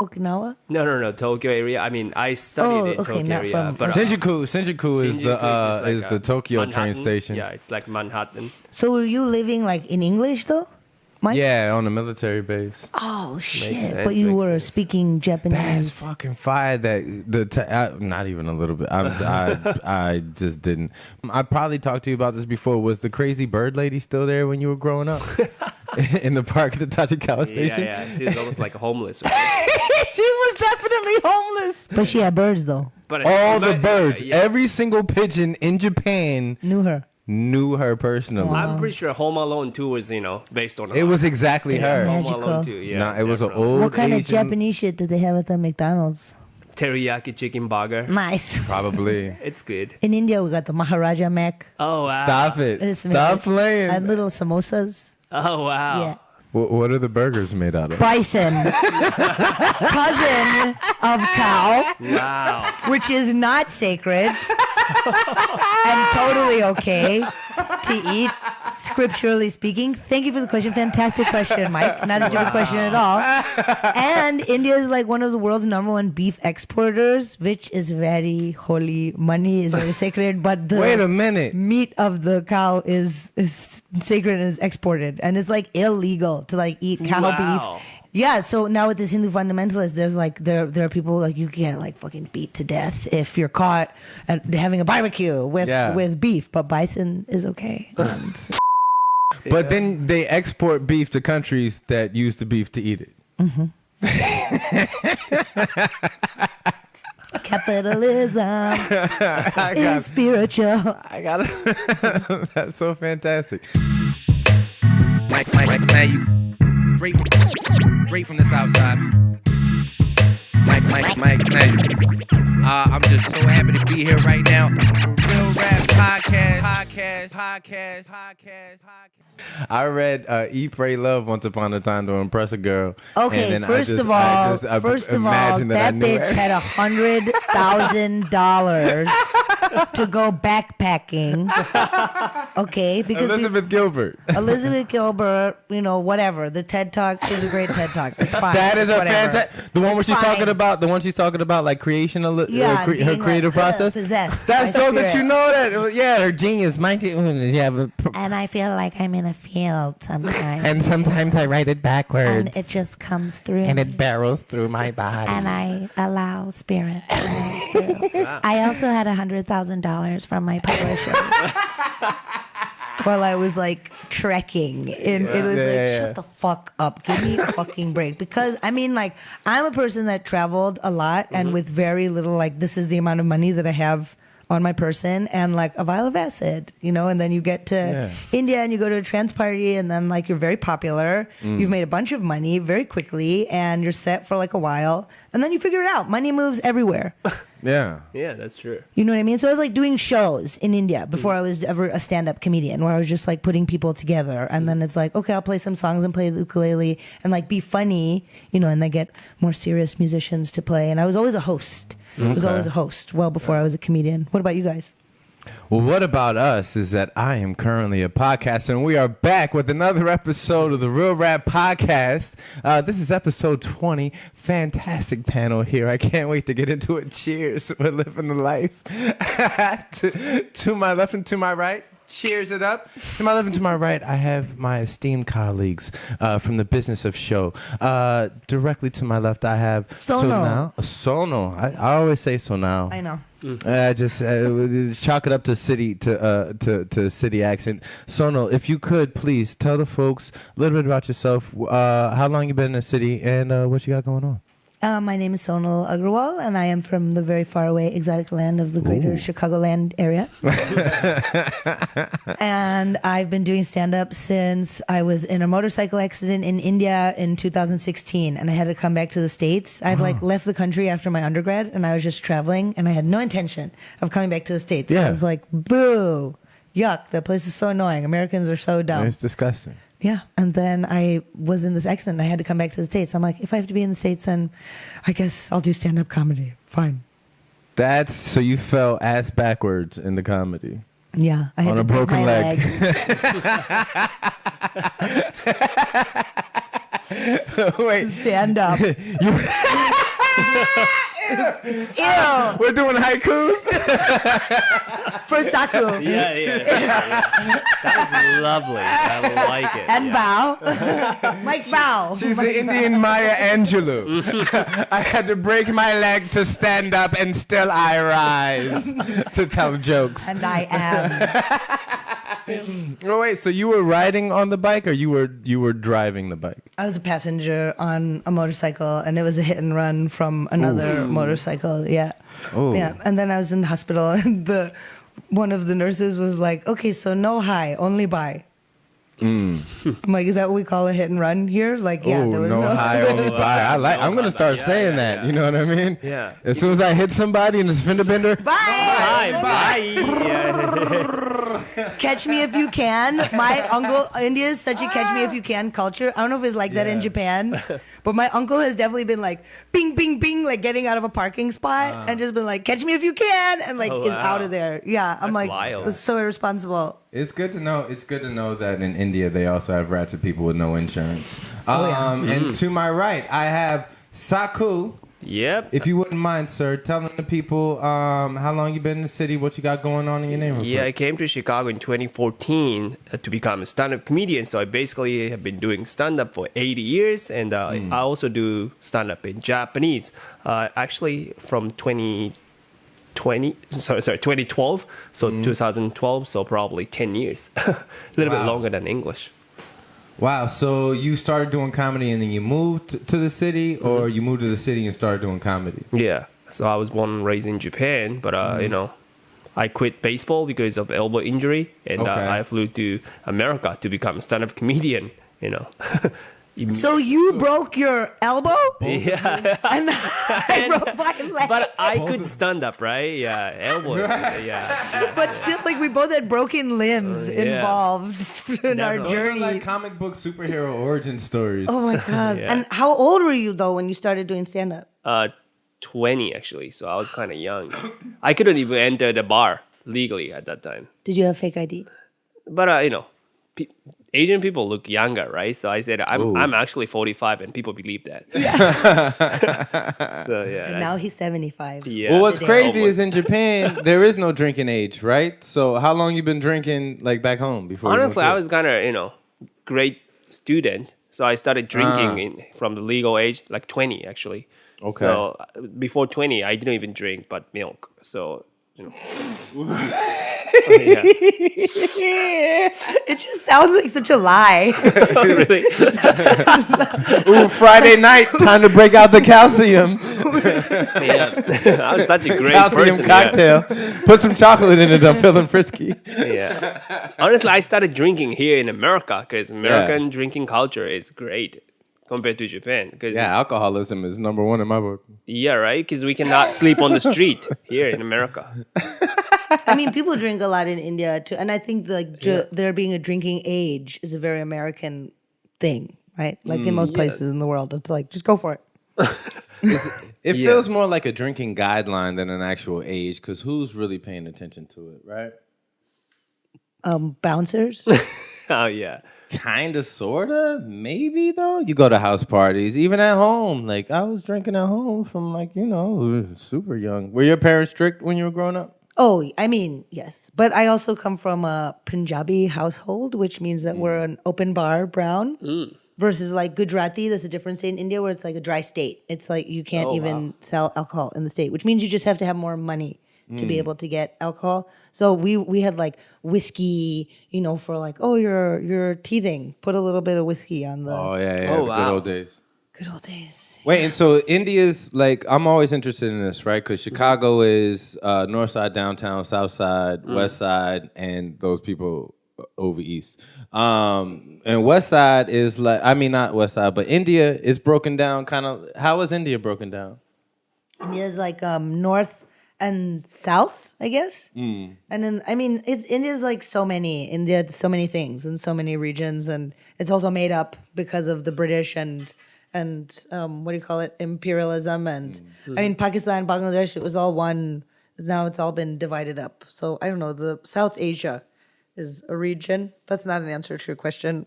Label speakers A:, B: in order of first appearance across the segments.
A: Okinawa?
B: No, Tokyo area. I mean, I studied in Tokyo area, but
C: Shinjuku is the Tokyo
B: Manhattan.
C: train station.
B: Yeah, it's like Manhattan.
A: So were you living like in English though, Mike?
C: Yeah, on a military base.
A: Oh shit!
B: sense,
A: But you
B: makes
A: were
B: sense.
A: speaking Japanese.
C: That's fucking fire. Not even a little bit. I just didn't. I probably talked to you about this before. Was the crazy bird lady still there when you were growing up in the park at the Tachikawa station?
B: Yeah. She was almost like homeless. Right?
A: She was definitely homeless. But she had birds though.
B: But
C: All the birds,
B: yeah.
C: every single pigeon in Japan
A: Knew her
C: personally.
B: I'm pretty sure Home Alone 2 was, based on her.
C: It was exactly her.
A: magic.
B: Home Alone 2, yeah.
C: Nah, it was an
B: definitely.
C: old
A: What kind of
C: Asian-
A: Japanese shit did they have at the McDonald's?
B: Teriyaki chicken burger.
A: Nice.
C: Probably.
B: It's good.
A: In India, we got the Maharaja Mac.
B: Oh, wow.
C: Stop it.
A: It's
C: Stop playing.
A: And little samosas.
B: Oh, wow.
A: Yeah.
C: What are the burgers made out of?
A: Bison. Cousin of cow,
B: Wow.
A: which is not sacred and totally okay to eat, scripturally speaking. Thank you for the question. Fantastic question, Mike. Not a stupid question at all. And India is like one of the world's #1 beef exporters, which is very holy. Money is very sacred, but the
C: Wait a minute.
A: meat of the cow is sacred and is exported, and it's like illegal to like eat cow
B: Wow.
A: beef. Yeah, so now with this Hindu fundamentalist, there's like there are people like you get like fucking beat to death if you're caught at having a barbecue with beef, but bison is okay.
C: But then they export beef to countries that use the beef to eat it.
A: Capitalism is spiritual.
C: I got it. That's so fantastic.
D: Mike, you straight from the south side. Mike, I'm just so happy to be here right now. Real Rap Podcast.
C: I read Eat, Pray, Love once upon a time to impress a girl.
A: Okay,
C: and then
A: first of all, that
C: I knew
A: bitch
C: her.
A: had $100,000 to go backpacking. Okay, because
C: Elizabeth Gilbert.
A: Elizabeth Gilbert, whatever. The TED Talk, she has a great TED Talk. It's fine.
C: That is a
A: whatever.
C: fantastic. The one where she's
A: fine.
C: talking about like creation, her
A: being
C: creative
A: like,
C: process.
A: possessed
C: That's
A: by
C: dope that
A: spirit.
C: you know that. Yeah, her genius.
A: And I feel like I'm in a field sometimes.
C: And sometimes I write it backwards.
A: And it just comes through.
C: And
A: me.
C: it barrels through my body.
A: And I allow spirit. I also had $100,000 from my publisher while I was like trekking. And it was shut the fuck up. Give me a fucking break. Because I'm a person that traveled a lot and with very little, this is the amount of money that I have on my person and like a vial of acid, and then you get to India and you go to a trance party and then you're very popular. You've made a bunch of money very quickly and you're set for a while and then you figure it out. Money moves everywhere.
C: Yeah.
B: Yeah, that's true.
A: You know what I mean? So I was doing shows in India before I was ever a stand-up comedian where I was just putting people together and then it's okay, I'll play some songs and play the ukulele and be funny, and then get more serious musicians to play. And I was always a host. I was always a host well before I was a comedian. What about you guys?
C: Well, what about us is that I am currently a podcaster, and we are back with another episode of the Real Rap Podcast. This is episode 20. Fantastic panel here. I can't wait to get into it. Cheers. We're living the life. to my left and to my right. Cheers it up. To my left and to my right, I have my esteemed colleagues from the business of show. Directly to my left, I have
A: Sonal.
C: Sonal. I always say Sonal.
A: I know.
C: Just chalk it up to city city accent. Sonal, if you could please tell the folks a little bit about yourself. How long you been in the city and what you got going on?
A: My name is Sonal Aggarwal, and I am from the very far away exotic land of the greater Chicagoland area. And I've been doing stand-up since I was in a motorcycle accident in India in 2016, and I had to come back to the States. I'd left the country after my undergrad, and I was just traveling, and I had no intention of coming back to the States.
C: Yeah.
A: I was like, boo, yuck, that place is so annoying. Americans are so dumb.
C: It's disgusting.
A: Yeah. And then I was in this accident. I had to come back to the States. I'm like, if I have to be in the States, then I guess I'll do stand-up comedy. Fine.
C: So you fell ass backwards in the comedy.
A: Yeah. I had
C: On
A: to
C: a
A: break
C: broken
A: my
C: leg. Wait.
A: Stand up. Ew.
C: We're doing haikus?
A: For Saku.
B: Yeah. That is lovely. I like it.
A: And bow. Mike bow.
C: She's the Indian Maya Angelou. I had to break my leg to stand up and still I rise to tell jokes.
A: And I am.
C: Oh wait, so you were riding on the bike or you were driving the bike?
A: I was a passenger on a motorcycle, and it was a hit and run from another motorcycle. Yeah.
C: Oh.
A: Yeah. And then I was in the hospital, and one of the nurses was like, "Okay, so no high, only buy." I'm like, "Is that what we call a hit and run here?" Like, yeah, there was
C: no high, only buy. I'm gonna start saying that.
B: Yeah.
C: You know what I mean?
B: Yeah.
C: As soon as I hit somebody in this fender bender,
A: Bye.
B: Bye. Yeah.
A: Catch me if you can. My uncle, India is such a catch me if you can culture. I don't know if it's like that in Japan, but my uncle has definitely been like, bing, bing, bing, like getting out of a parking spot and just been like, catch me if you can, and like is out of there. Yeah, I'm like,
B: wild.
A: that's so irresponsible.
C: it's good to know. It's good to know that in India they also have ratchet people with no insurance. And to my right, I have Saku.
B: Yep.
C: If you wouldn't mind, sir, telling the people how long you've been in the city, what you got going on in your neighborhood.
B: Yeah, I came to Chicago in 2014 to become a stand-up comedian. So I basically have been doing stand-up for 80 years, and I also do stand-up in Japanese. Actually, from 2012, so 2012, so probably 10 years, a little bit longer than English.
C: Wow, so you started doing comedy and then you moved to the city, or you moved to the city and started doing comedy?
B: Yeah, so I was born and raised in Japan, but I quit baseball because of elbow injury, and I flew to America to become a stand-up comedian.
A: So you broke your elbow?
B: Yeah.
A: And I broke my leg.
B: But I could stand up, right? Yeah, elbow. Yeah.
A: But still, like, we both had broken limbs involved in our
C: Those are
A: journey.
C: like comic book superhero origin stories.
A: Oh my God.
B: Yeah.
A: And how old were you, though, when you started doing stand-up?
B: 20 actually, so I was kind of young. I couldn't even enter the bar legally at that time.
A: Did you have fake ID?
B: But Asian people look younger, right? So I said I'm actually 45, and people believe that. So yeah.
A: And now he's 75.
B: Yeah.
C: Well, what's
A: Today.
C: crazy is in Japan, there is no drinking age, right? So how long you been drinking, like, back home before?
B: Honestly, I was kind of, great student. So I started drinking from the legal age, like 20, actually.
C: Okay.
B: So before 20, I didn't even drink but milk. So, yeah.
A: It just sounds like such a lie.
B: Really?
C: Ooh, Friday night, time to break out the calcium.
B: Yeah. I was such a great
C: Calcium
B: person.
C: cocktail. Put some chocolate in it, I'm feeling frisky.
B: Yeah. Honestly, I started drinking here in America because American drinking culture is great compared to Japan.
C: Yeah, alcoholism is number one in my book.
B: Yeah, right? Because we cannot sleep on the street here in America.
A: I mean, people drink a lot in India, too. And I think, like, there being a drinking age is a very American thing, right? Like, in most places in the world. It's like, just go for it.
C: It feels more like a drinking guideline than an actual age, because who's really paying attention to it, right?
A: Bouncers?
B: Oh, yeah.
C: Kind of, sort of, maybe, though. You go to house parties, even at home. Like, I was drinking at home from, like, super young. Were your parents strict when you were growing up?
A: Oh, I mean, yes. But I also come from a Punjabi household, which means that we're an open bar brown versus like Gujarati. That's a different state in India where it's like a dry state. It's like you can't even sell alcohol in the state, which means you just have to have more money to be able to get alcohol. So we had like whiskey, for like, oh, you're teething. Put a little bit of whiskey on the
C: Oh, wow. Good old days.
A: good old days.
C: Wait, and so India's, like, I'm always interested in this, right? Because Chicago is north side, downtown, south side, west side, and those people over east. And west side is like, I mean, not west side, but India is broken down kind of. How is India broken down?
A: India's like north and south, I guess. And then, I mean, India's like so many. India has so many things and so many regions, and it's also made up because of the British and what do you call it, imperialism. And I mean, Pakistan, Bangladesh, it was all one. Now it's all been divided up. So I don't know, the South Asia is a region. That's not an answer to your question.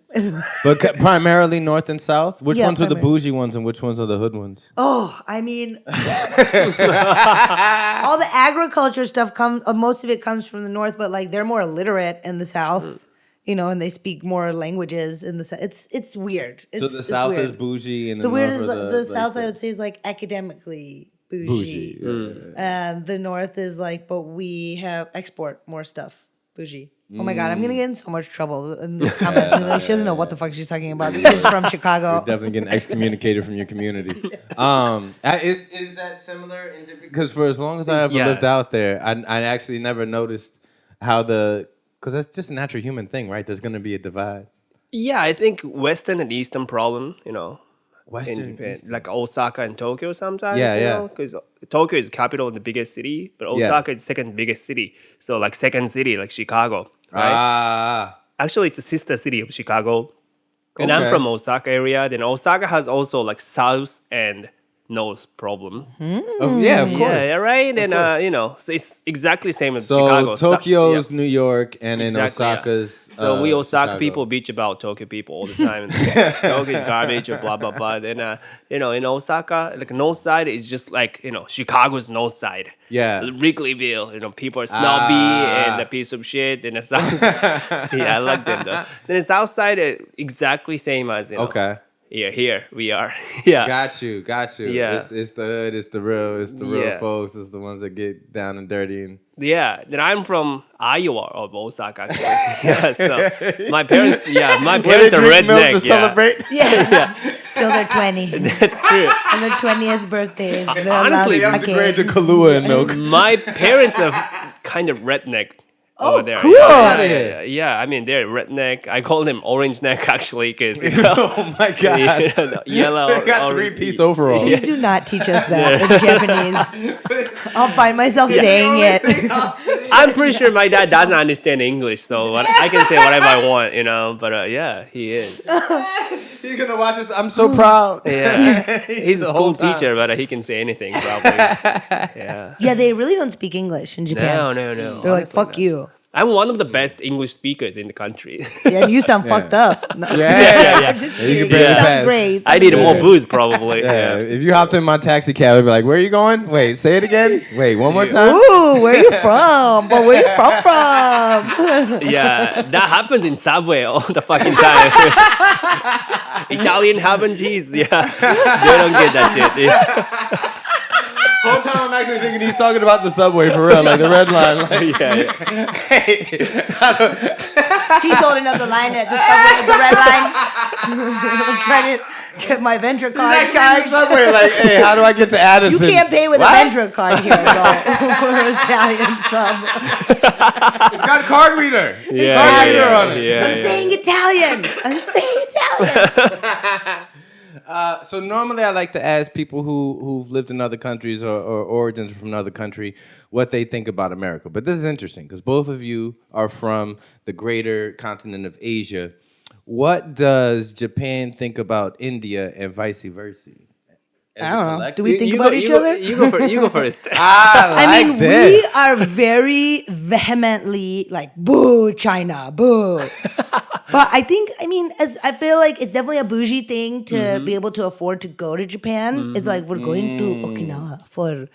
C: But primarily north and south? Which
A: Yeah,
C: ones are the
A: primarily.
C: bougie ones and which ones are the hood ones?
A: Oh, I mean, all the agriculture stuff comes. Most of it comes from the north, but like they're more illiterate in the south, and they speak more languages in the south. It's weird.
C: So the
A: It's
C: south
A: weird.
C: is bougie and
A: The weird
C: north
A: is
C: are
A: the
C: like
A: south. I would say is like academically bougie, and the north is like, but we have export more stuff bougie. Oh my god, I'm gonna get in so much trouble in the comments. Like, she doesn't know what the fuck she's talking about. This is from Chicago.
C: You're definitely getting excommunicated from your community. Is that similar? Because for as long as I ever lived out there, I actually never noticed how because that's just a natural human thing, right? There's going to be a divide.
B: Yeah, I think Western and Eastern problem,
C: Western,
B: in Japan,
C: Eastern.
B: like Osaka and Tokyo sometimes,
C: Yeah.
B: because Tokyo is capital and the biggest city, but Osaka is second biggest city. So like second city, like Chicago, right? Actually, it's a sister city of Chicago. And I'm from Osaka area. Then Osaka has also like south and north problem.
C: Oh, yeah, of course.
B: Yeah, right. And so it's exactly same as
C: So
B: Chicago.
C: Tokyo's New York, and in
B: Exactly, yeah.
C: Osaka's.
B: So we Osaka
C: Chicago.
B: people bitch about Tokyo people all the time. Tokyo is garbage or blah blah blah. Then in Osaka, like north side is just like Chicago's north side.
C: Yeah.
B: Wrigleyville. People are snobby and a piece of shit. And the south, yeah, I like them though. Then the south side is exactly same as
C: Okay.
B: Here we are. Yeah.
C: Got you.
B: Yeah.
C: It's the hood, it's the real folks, it's the ones that get down and dirty and
B: Yeah, then I'm from Iowa of Osaka. Actually. Yeah, so my parents are redneck.
C: To celebrate.
A: Yeah. Till they're 20.
B: That's true.
A: On their 20th birthdays. they're
B: Honestly,
A: allowed
C: I'm
A: to
C: upgrade to
A: sake.
C: Kahlua and milk.
B: My parents are kind of redneck over there.
A: cool.
B: Yeah, I mean they're redneck. I call them orange neck actually because
C: Oh my god.
B: yellow.
C: They got
B: orange.
C: 3-piece overalls.
A: Please do not teach us that in Japanese. I'll find myself saying it.
B: I'm pretty sure my dad doesn't understand English, so I can say whatever I want, But yeah, he is.
C: He's gonna watch this. I'm so proud.
B: Yeah, he's a
C: The
B: school
C: whole time.
B: teacher, but he can say anything probably. Yeah.
A: Yeah, they really don't speak English in Japan.
B: No.
A: They're like,
B: honestly,
A: fuck
B: no.
A: you.
B: I'm one of the best English speakers in the country.
A: Yeah, you sound fucked up. No.
C: Yeah.
A: I'm just
C: You
A: kidding.
C: can
A: You
C: barely
A: sound
C: pass.
A: great.
B: I need more booze, probably.
C: Yeah. If you hopped in my taxi cab, I'd be like, "Where are you going? Wait, say it again. Wait, one more time."
A: Ooh, where you from? But where you from?
B: Yeah, that happens in Subway all the fucking time. Italian ham and cheese. Yeah, they don't get that shit. Yeah.
C: Whole time I'm actually thinking he's talking about the subway for real, like the red line. Like,
B: Yeah.
C: hey,
A: He's holding up the line at the subway at the red line. I'm trying to get my Ventra card
C: actually in the
A: charged.
C: subway, like, hey, how do I get to
A: You
C: Addison?
A: can't pay with
C: What?
A: a Ventra card here, though. We're Italian sub.
C: It's got card reader.
B: Yeah,
C: Card reader on it.
B: yeah,
A: I'm saying Italian. I'm saying Italian.
C: So normally I like to ask people who've lived in other countries or origins from another country what they think about America. But this is interesting because both of you are from the greater continent of Asia. What does Japan think about India and vice versa?
A: I don't know. Do we think about each other?
B: You go first.
A: I mean, we are very vehemently like, boo, China, boo. But I feel like it's definitely a bougie thing to be able to afford to go to Japan. It's like we're going to Okinawa for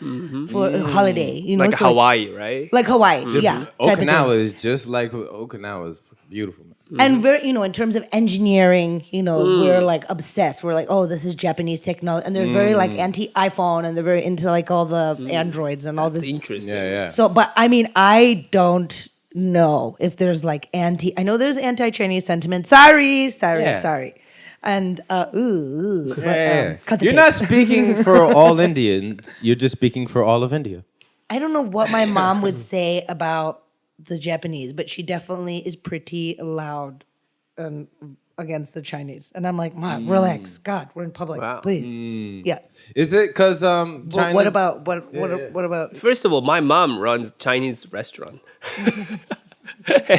A: a holiday,
B: Like
A: so
B: Hawaii, right?
A: like Hawaii, yeah. type of thing.
C: Okinawa is just like Okinawa is beautiful.
A: And very, in terms of engineering, we're like obsessed. We're like, oh, this is Japanese technology, and they're very like anti-iPhone, and they're very into like all the Androids and all
B: It's
A: this.
B: interesting.
C: Yeah.
A: So, but I mean, I don't know if there's like I know there's anti-Chinese sentiment. Sorry. And cut the
C: You're
A: tape.
C: not speaking for all Indians. You're just speaking for all of India.
A: I don't know what my mom would say about the Japanese, but she definitely is pretty loud against the Chinese. And I'm like, Mom, relax. God, we're in public,
B: Wow.
A: please. Yeah.
C: Is it because
A: But
C: China?
A: what about what about?
B: First of all, my mom runs Chinese restaurant.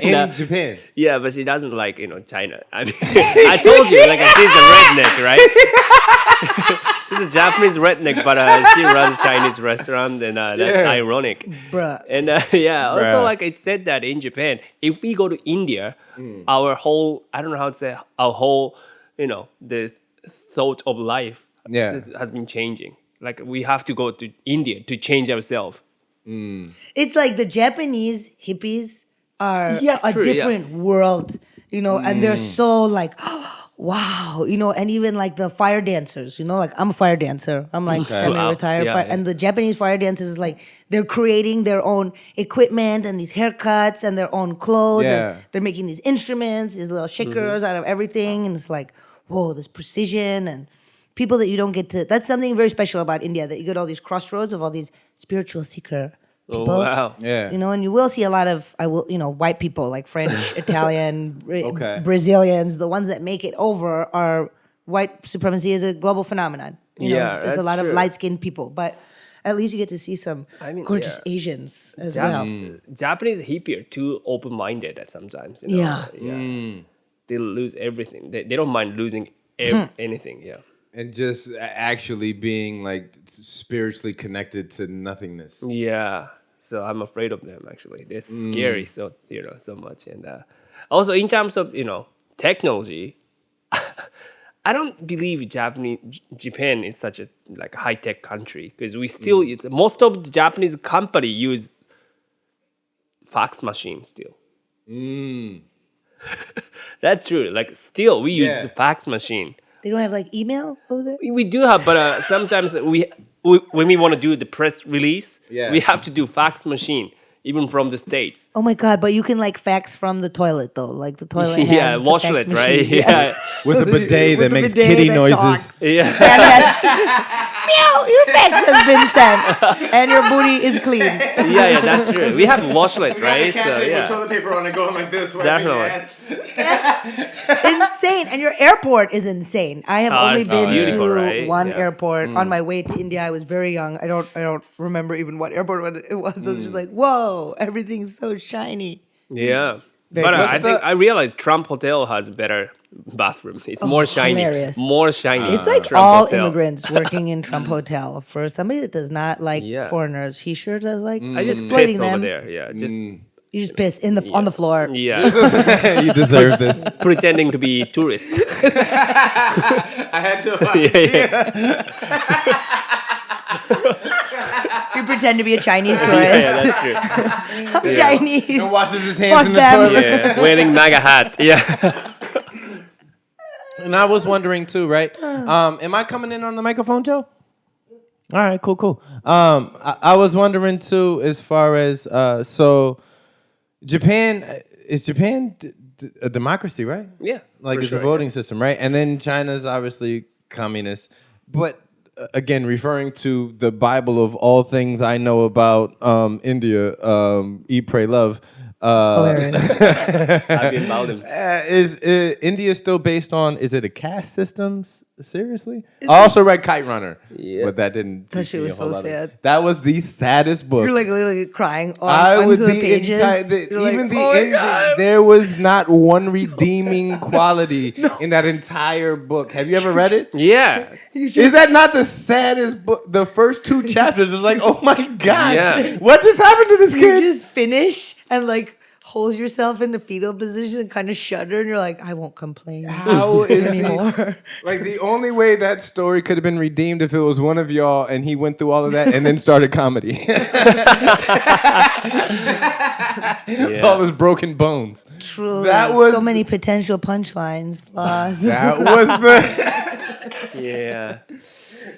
C: in Japan?
B: Yeah, but she doesn't like China. I mean, I told you, like she's a redneck, right? She's a Japanese redneck, but she runs Chinese restaurant, and that's ironic.
A: Bruh.
B: And also
C: Bruh.
B: like it said that in Japan, if we go to India, our whole I don't know how to say our whole the thought of life has been changing. Like we have to go to India to change ourselves.
A: It's like the Japanese hippies are
B: Yeah,
A: a
B: true, yeah.
A: different world, and they're so like, wow, and even like the fire dancers, like I'm a fire dancer. I'm like semi-retired,
B: Wow. Yeah,
A: and the Japanese fire dancers is like they're creating their own equipment and these haircuts and their own clothes, and they're making these instruments, these little shakers out of everything, and it's like, whoa, this precision and people that you don't get to. That's something very special about India, that you get all these crossroads of all these spiritual seeker people.
B: Oh, wow.
C: Yeah.
A: And you will see a lot of white people like French, Italian, Brazilians. The ones that make it over are white supremacy is a global phenomenon. There's a
B: that's
A: lot
B: true.
A: of light skinned people, but at least you get to see some gorgeous Asians as well.
B: Japanese hippie are too open minded at sometimes.
A: Yeah.
B: They lose everything. They don't mind losing anything. Yeah.
C: And just actually being like spiritually connected to nothingness.
B: Yeah. So I'm afraid of them actually. They're scary so much. And also in terms of, technology, I don't believe Japan is such a like high tech country because we still most of the Japanese company use fax machine still. That's true. Like still we use the fax machine.
A: They don't have like email over there?
B: We do have, but sometimes we when we want to do the press release, we have to do fax machine, even from the States.
A: Oh my God, but you can like fax from the toilet though. Like the toilet has
B: Yeah,
A: the
B: washlet,
A: fax
B: right?
A: machine.
B: Yeah.
C: With a bidet that
A: With the
C: makes
A: bidet
C: kitty
A: that
C: noises.
A: talks.
B: Yeah.
A: Meow, your fax has been sent. And your booty is clean.
B: Yeah, that's true. We have washlet, right? So, yeah.
C: toilet paper on it going like this.
B: Definitely.
A: Insane. And your airport is insane. I have only
B: it's
A: been
B: beautiful,
A: to
B: right?
A: one
B: Yeah.
A: airport on my way to India. I was very young. I don't remember even what airport it was. I was just like, whoa, everything's so shiny.
B: Yeah.
A: Very
B: But
A: cool.
B: I realized Trump Hotel has better bathroom. It's more shiny.
A: hilarious.
B: More shiny.
A: It's like
B: Trump
A: all
B: Hotel.
A: immigrants working in Trump Hotel. For somebody that does not like
B: Yeah.
A: foreigners, he sure does like
B: I just
A: exploiting
B: pissed over
A: them.
B: there. Yeah. Just
A: You just piss on the floor.
B: yeah.
C: You deserve this.
B: Pretending to be tourist.
C: I had no
B: Yeah.
A: You pretend to be a Chinese tourist.
B: Yeah, that's true.
A: I'm Chinese.
C: And washes his hands
A: Fuck
C: in the
A: them.
C: toilet.
B: Yeah. Wearing MAGA hat. Yeah.
C: And I was wondering too, right? Am I coming in on the microphone, Joe? All right, cool. I was wondering too, as far as so, Japan is a democracy, right?
B: Yeah.
C: Like
B: for
C: it's
B: sure,
C: a voting system, right? And then China's obviously communist, but again, referring to the Bible of all things I know about India, Eat, Pray, Love.
A: Hilarious.
B: I've been about him.
C: Is India still based on? Is it a caste system? Seriously, I also read Kite Runner, but that didn't.
A: That
C: teach
A: shit
C: me
A: was
C: a whole
A: so
C: lot of-
A: sad.
C: That was the saddest book.
A: You're like literally crying
C: I
A: on
C: was
A: the pages.
C: even the
A: "Oh my
C: ending.
A: God."
C: There was not one redeeming quality in that entire book. Have you ever read it?
B: Yeah.
C: Is that not the saddest book? The first two chapters is like, oh my God,
B: Yeah.
C: what just happened to this
A: You
C: kid?
A: just finish and like hold yourself in the fetal position and kind of shudder, and you're like, I won't complain
C: How is he?
A: anymore.
C: Like the only way that story could have been redeemed if it was one of y'all and he went through all of that and then started comedy. All his broken bones.
A: Truly,
C: That was-
A: so many potential punchlines lost.
C: That was the.
B: Yeah.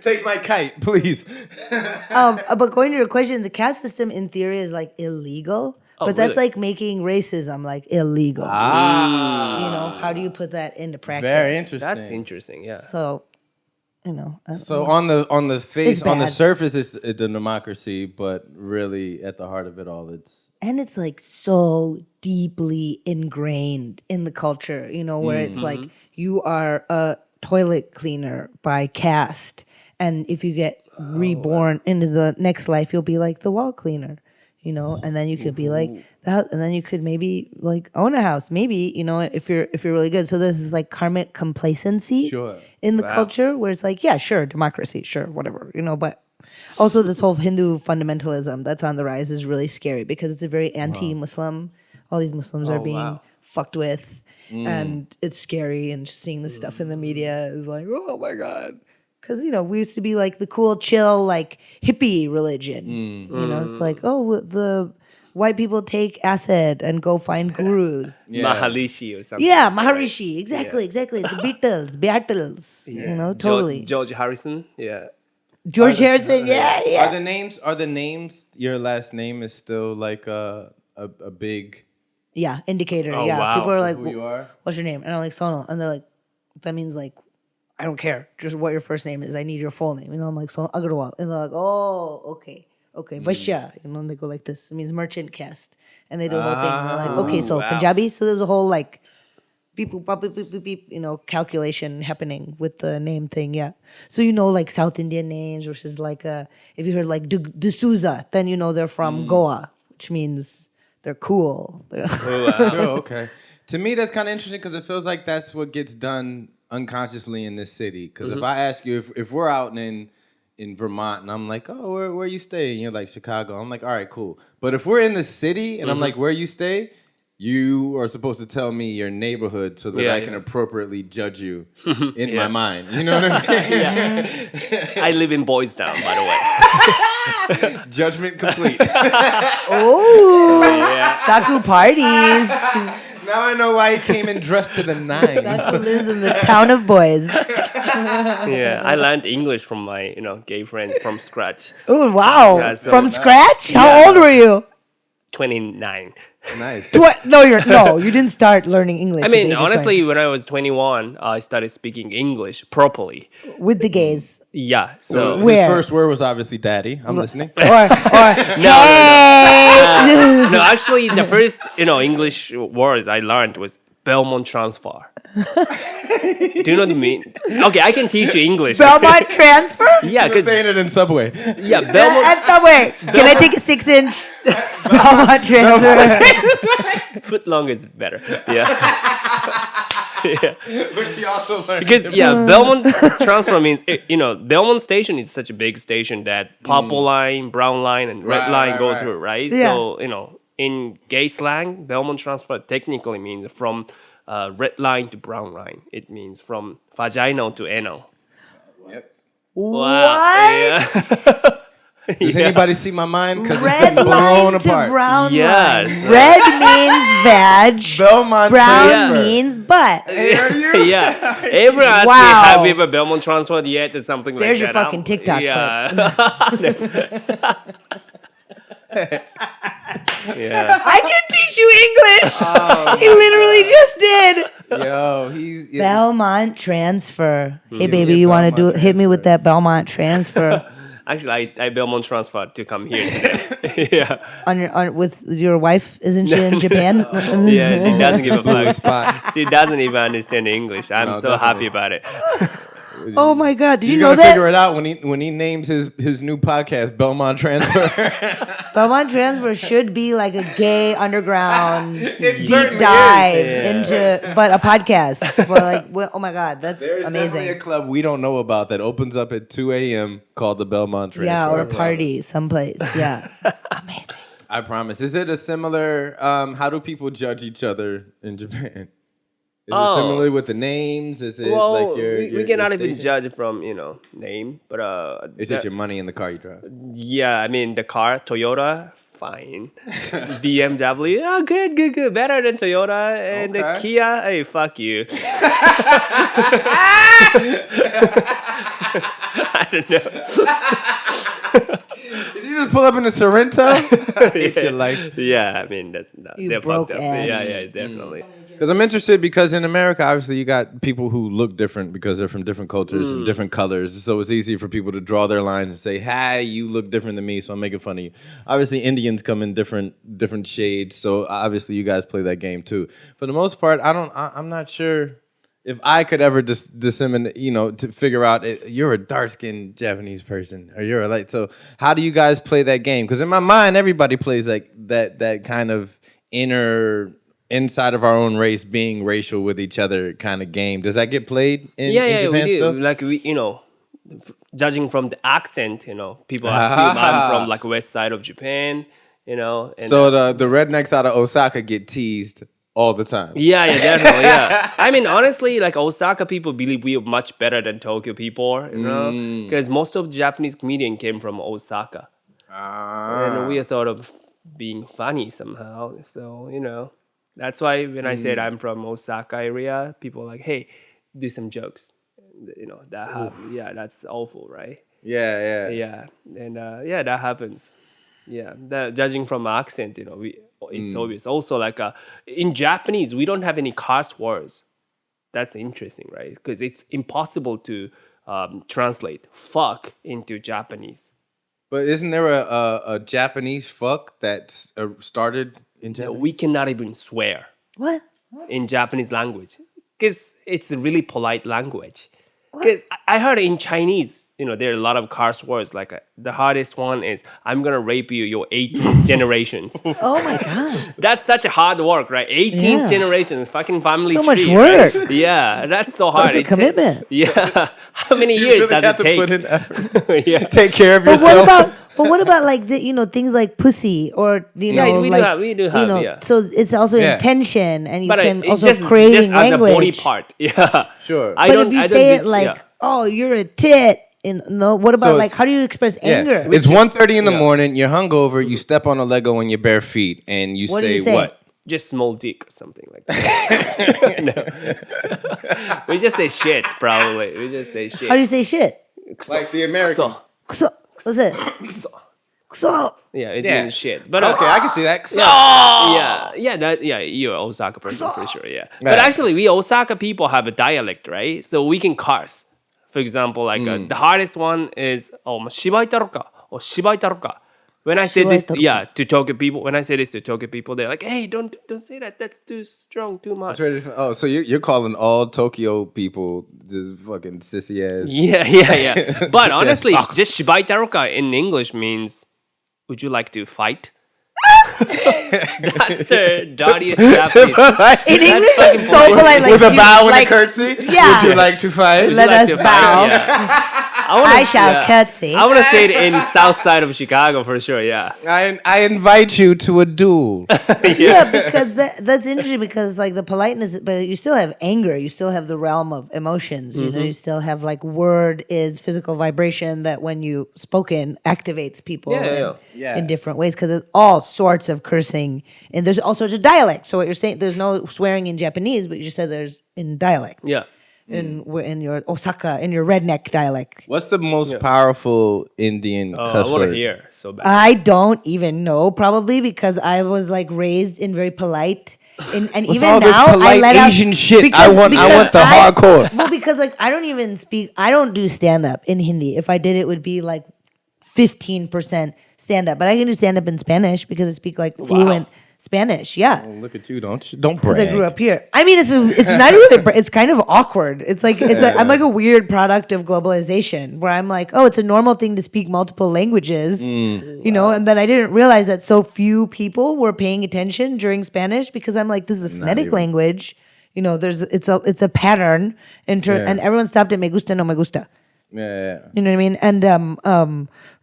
C: Take my kite, please.
A: But going to your question, the caste system in theory is like illegal. But that's
B: really?
A: like making racism like illegal.
C: Ah.
A: How do you put that into practice?
C: Very interesting.
B: That's interesting. Yeah.
A: So,
C: So on the face,
A: It's
C: on the
A: bad.
C: surface, it's a democracy, but really at the heart of it all, it's
A: and it's like so deeply ingrained in the culture, where it's like you are a toilet cleaner by caste, and if you get reborn into the next life, you'll be like the wall cleaner. and then you could be like that, and then you could maybe like own a house, maybe, if you're really good. So there's this like karmic complacency in the culture where it's like, yeah, sure, democracy, sure, whatever, but also this whole Hindu fundamentalism that's on the rise is really scary because it's a very anti-Muslim. All these Muslims are being fucked with, and it's scary. And just seeing this stuff in the media is like, oh my god. Because, we used to be like the cool, chill, like hippie religion. It's like, oh, the white people take acid and go find gurus.
B: Maharishi or something.
A: Yeah, Maharishi. Exactly. The Beatles, totally.
B: George Harrison. Yeah.
A: George Harrison. Yeah.
C: Are the names, your last name is still like a big...
A: Yeah, indicator.
B: Oh,
A: yeah.
B: wow.
A: People are like,
C: who you are?
A: What's your name? And I'm like, Sonal. And they're like, that means like, I don't care. Just what your first name is. I need your full name. I'm like, Sonal Aggarwal. And they're like, oh, okay. Vaishya. And they go like this. It means merchant caste. And they do a whole thing. And they're like, okay, so Punjabi. So there's a whole like, beep, boop, bop, beep, beep, beep, beep, calculation happening with the name thing. Yeah. So like South Indian names versus like, if you heard like D'Souza, then they're from Goa, which means they're cool.
C: Sure, okay. To me, that's kind of interesting because it feels like that's what gets done unconsciously in this city. Because if I ask you, if we're out in Vermont and I'm like, oh, where you stay? And you're like, Chicago. I'm like, all right, cool. But if we're in the city and I'm like, where you stay? You are supposed to tell me your neighborhood so that I can appropriately judge you in my mind. You know what I mean?
B: I live in Boys Town, by the way.
C: Judgment complete.
A: Saku parties.
C: Now I know why he came in dressed to the nines.
A: Saku lives in the town of boys.
B: I learned English from my, gay friends from scratch.
A: Oh, wow.
B: Yeah, so,
A: from scratch? How old were you?
B: 29.
C: Nice.
A: You didn't start learning English.
B: I mean, honestly, when I was 21, I started speaking English properly.
A: With the gays?
B: Yeah. So
C: his first word was obviously daddy. I'm listening.
A: Or
B: No. No, actually, the first, English words I learned was Belmont transfer. Do you know what I mean? Okay, I can teach you English.
A: Belmont transfer?
B: Yeah,
C: because saying it in Subway.
B: Yeah, Belmont.
A: At Subway. Can I take a 6-inch Belmont transfer?
B: Foot long is better. Yeah. Yeah.
C: But she also learned
B: because Belmont transfer means Belmont station is such a big station that purple line, brown line, and red line go through, right?
A: Yeah.
B: So in gay slang, Belmont transfer technically means from red line to brown line. It means from vaginal to anal.
C: Yep.
A: What?
B: Yeah.
C: Does anybody see my mind? Because
A: Red
C: it's blown
A: line to
C: apart.
A: brown
B: Yes.
A: line. Red means vag.
C: Belmont
A: Brown
C: transfer.
A: means butt.
B: Yeah. Everyone asks me,
A: Wow.
B: have you ever Belmont transferred yet or something
A: There's
B: like that?
A: your fucking TikTok
B: Yeah.
A: I can teach you English. He literally just did.
C: Yo, he's...
A: Belmont transfer. Hey, baby,
C: Yeah,
A: you want to
C: Belmont
A: hit me with
C: transfer.
A: that Belmont transfer?
B: Actually, I Belmont transferred to come here today. Yeah.
A: With your wife? Isn't she in Japan?
B: Yeah, she doesn't give a fuck.
C: Spot.
B: She doesn't even understand English. I'm
C: No,
B: so
C: definitely.
B: happy about it.
A: Oh my God! Did
C: She's
A: you know
C: gonna
A: that
C: figure it out when he names his new podcast Belmont Transfer.
A: Belmont transfer should be like a gay underground deep
C: certainly
A: dive
C: is.
A: into, but a podcast for like. Oh my God, that's
C: There's definitely a
A: amazing.
C: club we don't know about that opens up at 2 a.m. called the Belmont Transfer.
A: Yeah, or a
C: I promise.
A: party someplace. Yeah, amazing.
C: I promise. Is it a similar? How do people judge each other in Japan? Is it similar with the names? Is it
B: Well,
C: like your
B: we cannot
C: your
B: even
C: station?
B: judge from name, but
C: It's just your money in the car you drive.
B: yeah, I mean the car Toyota, fine. BMW, good, better than Toyota, and the
C: Okay.
B: Kia, hey, fuck you. I don't know.
C: Did you just pull up in a Sorrento? It's your life.
B: Yeah, I mean that
A: You
B: they're
A: broke
B: fucked up.
A: ass.
B: Yeah, definitely.
C: Because I'm interested because in America, obviously, you got people who look different because they're from different cultures and different colors. So it's easy for people to draw their lines and say, "Hey, you look different than me," so I'm making fun of you. Obviously, Indians come in different shades, so obviously you guys play that game too. For the most part, I'm not sure if I could ever disseminate, to figure out you're a dark-skinned Japanese person or you're a light. So how do you guys play that game? Because in my mind, everybody plays like that kind of inside of our own race being racial with each other kind of game. Does that get played in Japan
B: we do.
C: still?
B: Like judging from the accent, people assume I'm from like west side of Japan, And,
C: so the rednecks out of Osaka get teased all the time.
B: Yeah, definitely, yeah. I mean, honestly, like Osaka people believe we are much better than Tokyo people, because most of the Japanese comedian came from Osaka, and we are thought of being funny somehow. So that's why when I said I'm from Osaka area, people are like, hey, do some jokes. That's awful, right?
C: Yeah.
B: And that happens. Yeah, judging from accent, it's obvious. Also, like in Japanese, we don't have any curse words. That's interesting, right? Because it's impossible to translate "fuck" into Japanese.
C: But isn't there a Japanese fuck that started in Japanese?
B: We cannot even swear.
A: What?
B: In Japanese language, because it's a really polite language. Because I heard in Chinese, there are a lot of curse words. Like the hardest one is, I'm going to rape you, your 18th generations.
A: Oh my God.
B: That's such a hard work, right? 18th generation, fucking family
A: so
B: tree.
A: So much work.
B: Right? Yeah, that's so hard.
A: That's a commitment.
B: Yeah. How many years
C: really
B: does
C: have
B: it
C: to
B: take?
C: Put in effort. Take care of
A: But
C: yourself.
A: what about like things like pussy or
B: we do have.
A: So it's also intention, and you can also
B: just
A: create language.
B: As a body part. Yeah.
C: Sure.
A: But if you say it like, oh, you're a tit. What about like how do you express anger?
C: It's 1:30 in the morning. You're hungover. You step on a Lego on your bare feet, and you say what?
B: Just small dick or something like that. No. We just say shit, probably. We just say shit.
A: How do you say shit?
C: Like the American.
A: What's it?
B: Yeah, it means shit. But
C: okay, I can see that.
B: You're an Osaka person for sure. Yeah, but actually, we Osaka people have a dialect, right? So we can curse. For example, like the hardest one is shibaitaru or shibaitaru. When I say this, to Tokyo people, they're like, "Hey, don't say that. That's too strong, too much."
C: So you're calling all Tokyo people just fucking sissy ass?
B: Yeah. But honestly, just shibaitaru in English means, "Would you like to fight?" That's the dirtiest Japanese.
A: In English, it's so polite. Like,
C: with a bow and a curtsy?
A: Yeah.
C: Would you like to fight?
A: Let us bow. I shall curtsy.
B: I want to say it in south side of Chicago for sure, yeah.
C: I invite you to a duel.
A: Yeah, because that's interesting because like the politeness, but you still have anger. You still have the realm of emotions. You still have like word is physical vibration that when you spoken activates people in different ways because there's all sorts of cursing and there's all sorts of dialects. So what you're saying, there's no swearing in Japanese, but you just said there's in dialect.
B: Yeah.
A: In your Osaka, in your redneck dialect.
C: What's the most powerful Indian cuss
B: I want
C: word?
B: to hear so bad.
A: I don't even know, probably because I was like raised in very polite. And even
C: all
A: now,
C: this polite
A: I let
C: Asian
A: out,
C: shit.
A: Because,
C: I want the hardcore.
A: Well, because like I don't even speak. I don't do stand up in Hindi. If I did, it would be like 15% stand up. But I can do stand up in Spanish because I speak like fluent Spanish. Yeah.
C: Oh, look at you! Don't brag.
A: Because I grew up here. I mean, it's not really. It's kind of awkward. It's like I'm like a weird product of globalization where I'm like, oh, it's a normal thing to speak multiple languages, And then I didn't realize that so few people were paying attention during Spanish because I'm like, this is a phonetic language. It's a pattern, and everyone stopped at me gusta no me gusta.
C: Yeah.
A: You know what I mean? And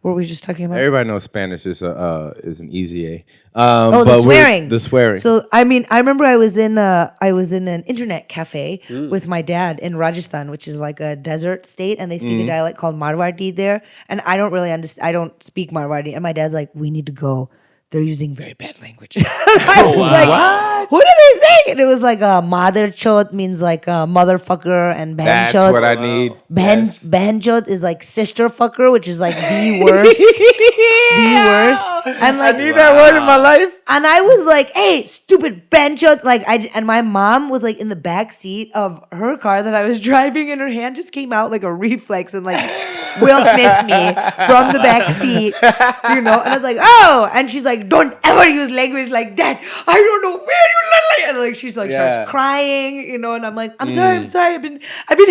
A: what were we just talking about?
C: Everybody knows Spanish is an easy A.
A: The swearing.
C: The swearing.
A: So I mean, I remember I was in an internet cafe with my dad in Rajasthan, which is like a desert state, and they speak a dialect called Marwadi there. And I don't really understand. I don't speak Marwadi, and my dad's like, "We need to go. They're using very bad language." I was like, what are they saying? And it was like mother chot means like motherfucker, and ben
C: That's
A: chot.
C: what I need.
A: Ben chot is like sister fucker, which is like the worst. The worst. And like,
C: I need that word in my life.
A: And I was like, hey, stupid ben chot. Like and my mom was like in the back seat of her car that I was driving, and her hand just came out like a reflex and like Will Smith me from the back seat, and I was like, oh, and she's like, don't ever use language like that. I don't know where you learn like, and like she's like starts crying, and I'm like, I'm sorry, I've been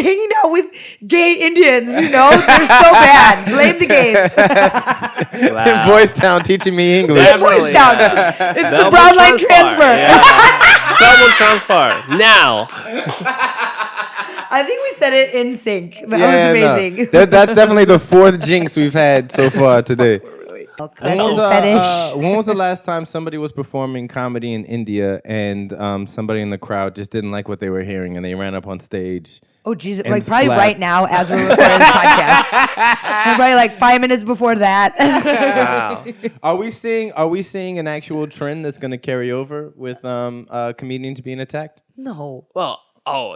A: hanging out with gay Indians, they're so bad. Blame the gays.
C: In Boys Town teaching me English.
B: Definitely,
A: Boys Town.
B: yeah.
A: It's the brown line transfer.
B: Yeah. Double transfer now.
A: I think we said it in sync. That was amazing.
C: No. That's definitely the fourth jinx we've had so far today.
A: That's his fetish.
C: When was the last time somebody was performing comedy in India and somebody in the crowd just didn't like what they were hearing and they ran up on stage?
A: Oh Jesus! Like probably right now as we're recording this podcast. Probably like 5 minutes before that.
B: Wow.
C: Are we seeing an actual trend that's going to carry over with comedians being attacked?
A: No.
B: Well,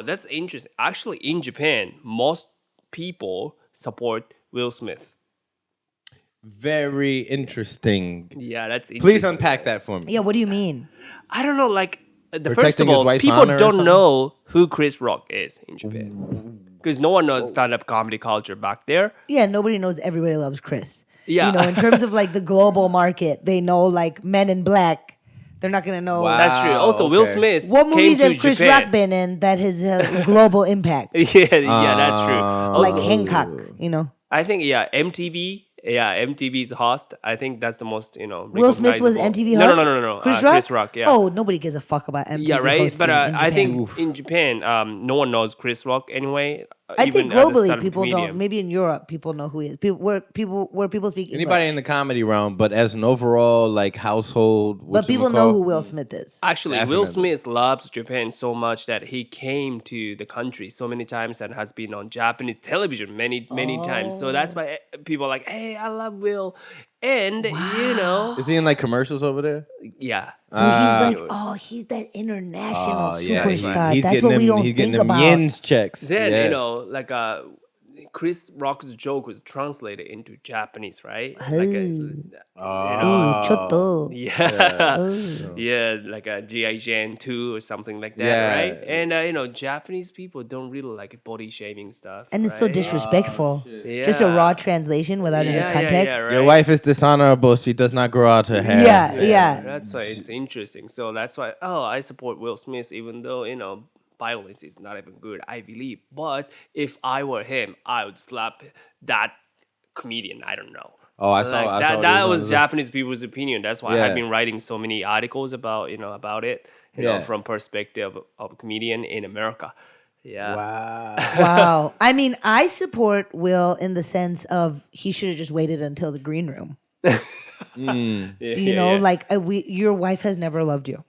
B: that's interesting. Actually, in Japan, most people support Will Smith.
C: Very interesting.
B: Yeah, that's interesting.
C: Please unpack that for me.
A: Yeah. What do you mean?
B: I don't know, like, first
C: Protecting
B: of
C: his
B: all,
C: wife's
B: people
C: honor or
B: don't
C: something?
B: know who Chris Rock is in Japan. Because no one knows stand-up comedy culture back there.
A: Yeah. Nobody knows. Everybody loves Chris.
B: Yeah.
A: In terms of like the global market, they know like Men in Black. They're not gonna know.
C: Wow.
B: That's true. Also, Will Smith
A: What movies
B: came
A: has
B: to
A: Chris
B: Japan.
A: Rock been in that has global impact?
B: Yeah, that's true.
A: Like
B: Also,
A: Hancock,
B: I think, MTV. Yeah, MTV's host. I think that's the most,
A: Will Smith was
B: recognizable.
A: MTV host?
B: No.
A: Chris
B: Rock, yeah.
A: Oh, nobody gives a fuck about MTV.
B: Yeah, right.
A: hosting
B: But
A: in
B: I
A: Japan.
B: think in Japan, no one knows Chris Rock anyway.
A: I'd say
B: even as a
A: globally
B: stand-up
A: people
B: comedian.
A: don't. Maybe in Europe people know who he is. Where people speak English.
C: Anybody in the comedy realm, but as an overall like household,
A: But people know who Will Smith is.
B: Actually, Will
C: Definitely.
B: Smith loves Japan so much that he came to the country so many times and has been on Japanese television many times. So that's why people are like, hey, I love Will. And,
C: Is he in like commercials over there?
B: yeah.
A: So he's like, he's that international superstar.
C: He's
A: That's
C: getting
A: what we
C: them,
A: don't
C: he's getting
A: think
C: them
A: about.
C: yens checks.
B: Then,
C: Yeah.
B: like Chris Rock's joke was translated into Japanese, right?
A: Oh.
B: Like
A: Ooh, choto.
B: yeah, like a G.I. Jane 2 or something like that,
C: Yeah.
B: right? And, Japanese people don't really like body shaming stuff.
A: And it's so
B: right?
A: disrespectful.
B: Yeah.
A: Just a raw translation without any context.
B: right?
C: Your wife is dishonorable. She does not grow out her hair.
A: Yeah.
B: That's why it's interesting. So that's why, I support Will Smith, even though, violence is not even good, I believe. But if I were him, I would slap that comedian. I don't know.
C: Oh, I saw
B: that was Japanese people's opinion. That's why
C: Yeah.
B: I've been writing so many articles about it, from perspective of a comedian in America. Yeah.
C: Wow.
A: Wow. I mean, I support Will in the sense of he should have just waited until the green room. Like your wife has never loved you.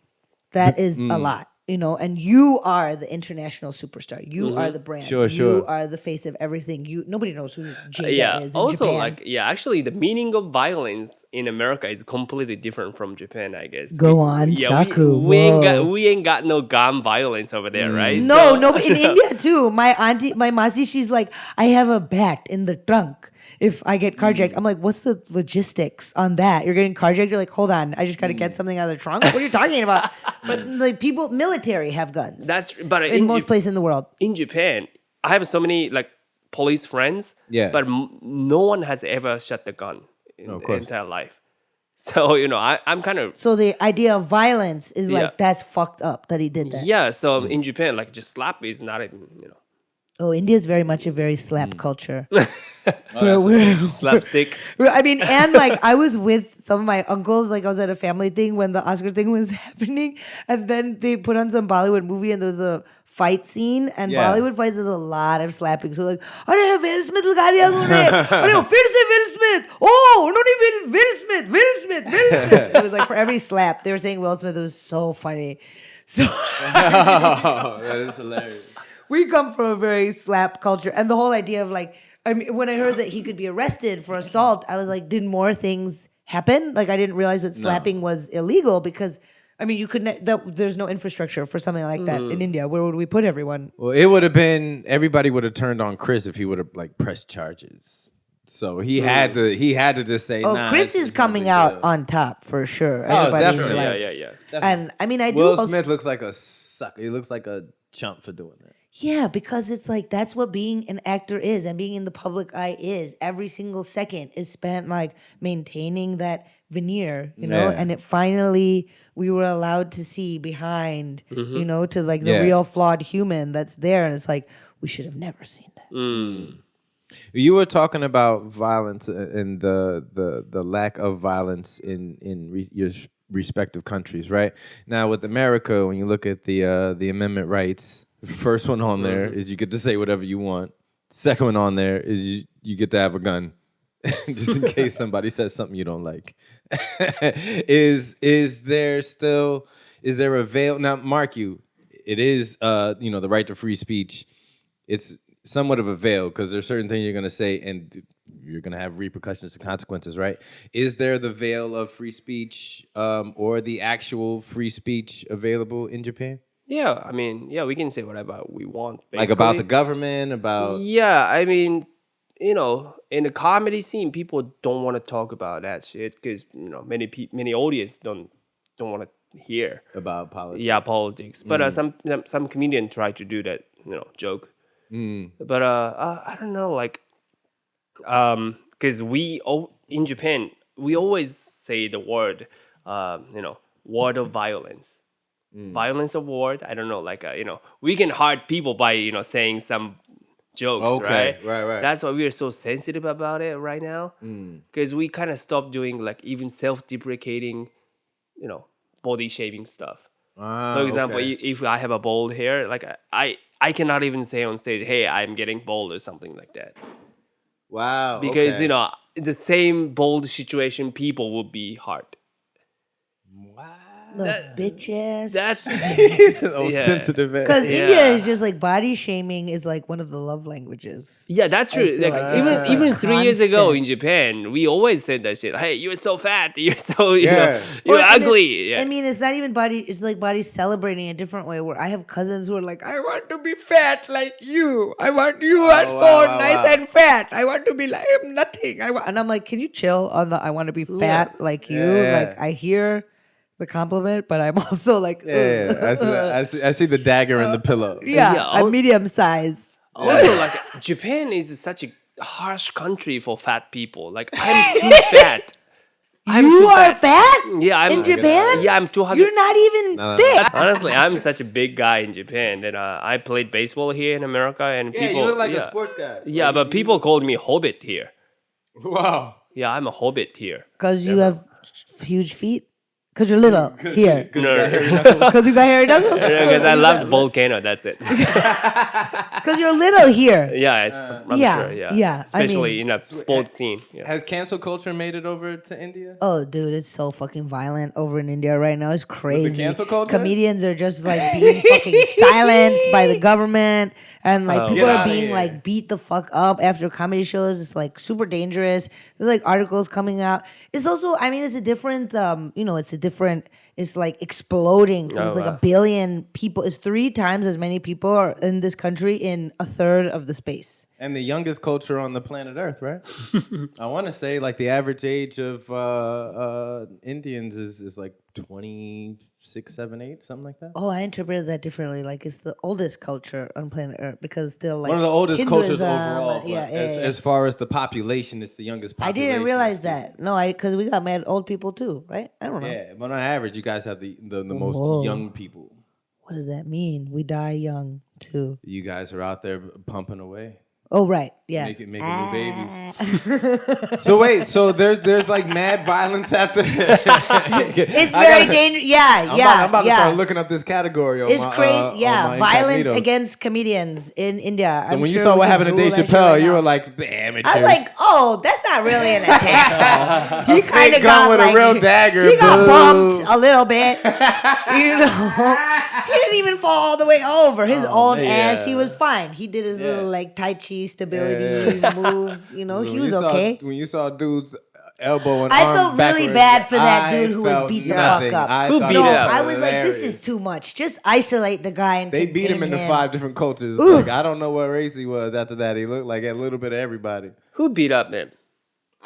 A: That is a lot. And you are the international superstar. You are the brand.
C: Sure.
A: You are the face of everything. Nobody knows who Jada is in
B: Also,
A: Japan.
B: actually, the meaning of violence in America is completely different from Japan, I guess.
A: Go on, Saku.
B: We ain't got no gun violence over there, right?
A: No, nobody in India too. My auntie, my masi, she's like, I have a bat in the trunk. If I get carjacked, I'm like, what's the logistics on that? You're getting carjacked. You're like, hold on, I just got to get something out of the trunk. What are you talking about? But like military have guns.
B: But
A: in most places in the world.
B: In Japan, I have so many like police friends.
C: Yeah.
B: But no one has ever shot the gun in their entire life. So I'm kind of.
A: So the idea of violence is like that's fucked up that he did that.
B: Yeah. So in Japan, like just slap is not even
A: Oh, India is very much a very slap culture.
B: slapstick.
A: I mean, and like I was with some of my uncles, like I was at a family thing when the Oscar thing was happening, and then they put on some Bollywood movie and there was a fight scene, and Bollywood fights is a lot of slapping. So like, अरे Will Smith लगा दिया तूने, अरे फिर से Will Smith, oh no Will Smith. It was like for every slap they were saying Will Smith. It was so funny. So
C: That is hilarious.
A: we come from a very slap culture, and the whole idea of like, I mean, when I heard that he could be arrested for assault, I was like, did more things happen? Like, I didn't realize that slapping was illegal because, I mean, you couldn't. There's no infrastructure for something like that in India. Where would we put everyone?
C: Well, it would have been everybody would have turned on Chris if he would have like pressed charges. So he had to just say,
A: Oh,
C: nah,
A: Chris
C: it's
A: is coming out
C: deal.
A: on top for sure.
C: Oh,
A: Everybody's
C: definitely.
A: like-
B: Yeah.
A: And I mean, I do.
C: Will
A: also-
C: Smith looks like a sucker. He looks like a chump for doing that.
A: Yeah, because it's like that's what being an actor is and being in the public eye is. Every single second is spent like maintaining that veneer,
C: Yeah.
A: and it finally we were allowed to see behind, to like the
C: Yeah.
A: real flawed human that's there. And it's like, we should have never seen that.
C: You were talking about violence and the lack of violence in your respective countries, right? Now with America, when you look at the amendment rights, the first one on there is you get to say whatever you want. Second one on there is you get to have a gun, just in case somebody says something you don't like. Is there a veil now? Mark you, it is the right to free speech. It's somewhat of a veil because there's certain things you're going to say and you're going to have repercussions and consequences, right? Is there the veil of free speech or the actual free speech available in Japan?
B: Yeah, I mean, yeah, we can say whatever we want. Basically.
C: Like about the government, about...
B: Yeah, I mean, in the comedy scene, people don't want to talk about that shit because many audience don't want to hear
C: about politics.
B: Yeah, politics. But some comedian try to do that, joke. But I don't know, like, because in Japan we always say the word, word of violence. Violence of word. I don't know, like we can hurt people by saying some jokes, right?
C: Right.
B: That's why we are so sensitive about it right now, because we kind of stopped doing like even self-deprecating, body shaming stuff. For example, if I have a bald hair, like I cannot even say on stage, "Hey, I'm getting bald" or something like that.
C: Wow.
B: Because the same bald situation, people will be hurt.
C: Wow.
A: Little bitch ass.
B: That's
C: sensitive.
A: Because India is just like body shaming is like one of the love languages.
B: Yeah, that's true.
A: feel
B: Like,
A: like it's just
B: even
A: a
B: 3 years ago
A: constant-
B: in Japan, we always said that shit. Hey, you're so fat. You're so
C: Yeah.
B: you're
A: And
B: ugly.
A: I mean, it's not even body. It's like body celebrating a different way. Where I have cousins who are like, I want to be fat like you. I want you are so nice and fat. I want to be like I'm nothing. And I'm like, can you chill on the I want to be fat like you?
C: Yeah.
A: Like I hear the compliment, but I'm also like,
C: I see the dagger in the pillow.
A: yeah, I'm medium size.
B: Also, like Japan is such a harsh country for fat people. Like I'm too fat.
A: You are fat?
B: Yeah, I'm
A: in Japan.
B: Yeah, I'm 200.
A: You're not even thick.
B: Honestly, I'm such a big guy in Japan, and I played baseball here in America, and people.
C: You look like a sports guy.
B: Yeah, but people called me Hobbit here.
C: Wow.
B: Yeah, I'm a Hobbit here.
A: Because you have huge feet. Because you're little here.
B: No,
A: Because you got hairy knuckles.
B: because I love the volcano. That's it.
A: Because you're little here.
B: Yeah, I'm
A: yeah,
B: sure. Yeah,
A: yeah, I
B: especially
A: mean-
B: in a sports scene. Yeah.
C: Has cancel culture made it over to India?
A: Oh, dude, it's so fucking violent over in India right now. It's crazy.
C: cancel culture?
A: Comedians are just like being fucking silenced by the government. And like people
C: Get
A: are
C: outta
A: being
C: here.
A: like beat the fuck up after comedy shows. It's like super dangerous. There's like articles coming out. It's also, I mean, it's a different, it's like exploding. 'Cause it's like
B: wow.
A: 1 billion people. It's 3 times as many people are in this country in a third of the space.
C: And the youngest culture on the planet Earth, right? I want to say like the average age of Indians is like 26, 7, 8, something like that.
A: Oh, I interpreted that differently. Like it's the oldest culture on planet Earth because still like
C: One of the oldest cultures
A: Hinduism,
C: overall. But
A: Yeah,
C: as far as the population, it's the youngest
A: I
C: population.
A: didn't realize that. No, because we got mad old people too, right? I don't know.
C: Yeah, but on average, you guys have the most
A: Whoa.
C: young people.
A: What does that mean? We die young too.
C: You guys are out there pumping away.
A: Oh, right. Yeah.
C: Making new babies. So wait, so there's like mad violence after.
A: It's very dangerous. Yeah,
C: I'm about to start looking up this category. On
A: It's
C: my,
A: crazy.
C: on
A: Yeah,
C: my
A: violence
C: incognitos.
A: against comedians in India.
C: So
A: I'm
C: when you
A: sure
C: saw
A: we
C: what
A: can
C: happened to
A: Google
C: Dave
A: that shit
C: Chappelle,
A: right
C: you
A: now.
C: were like, the amateurs.
A: I was like, oh, that's not really an attack. He kind of
C: gun
A: got
C: with a
A: like,
C: real dagger,
A: He got
C: boo.
A: bumped a little bit. He didn't even fall all the way over. His old
B: man.
A: ass, he was fine. He did his little like Tai Chi stability move. He was okay.
C: When you saw dude's elbow and
A: I
C: arm
A: felt really
C: backwards,
A: bad for that
C: I
A: dude who was
C: felt
A: beat the
C: nothing.
A: fuck up.
C: I
B: Who
C: thought
B: beat
C: it
B: him
C: was
B: up?
A: I was like, this
C: hilarious.
A: is too much. Just isolate the guy and
C: They beat him
A: contain
C: into 5 different cultures. Like, I don't know what race he was after that. He looked like a little bit of everybody.
B: Who beat up him?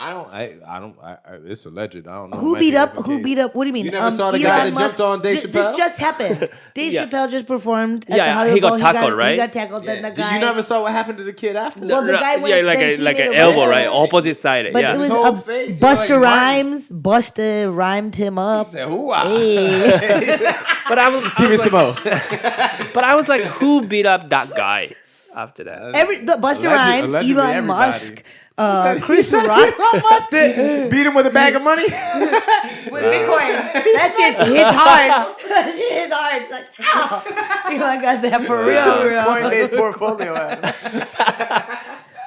C: It's alleged. I don't know.
A: Who beat up? Who beat up? What do you mean?
C: You never saw the guy that jumped on Dave Chappelle?
A: This just happened. Dave
B: Yeah.
A: Chappelle just performed at the
B: Yeah,
A: Hollywood
B: he got
A: Bowl.
B: tackled, right?
A: He got tackled. Then the guy.
C: You never saw what happened to the kid after?
A: Well, the guy went.
B: like
A: then he
B: like
A: made
B: an
A: a
B: elbow,
A: reference.
B: right? Opposite side.
A: But
B: Yeah.
A: it was
C: His whole face, he was
A: Buster
C: like Martin.
A: Rhymes. Buster rhymed him up.
C: He said, "Hoo-ah."
A: Hey.
B: But I was,
C: Give me some more.
B: but I was like, who beat up that guy after that?
A: The Buster Rhymes,
C: allegedly
A: Elon
C: everybody.
A: Musk, Chris Rock.
C: Beat him with a bag of money.
A: With Bitcoin. That shit hits hard. That shit hits hard. It's like, ow. You know, I got that for real.
C: Coinbase portfolio.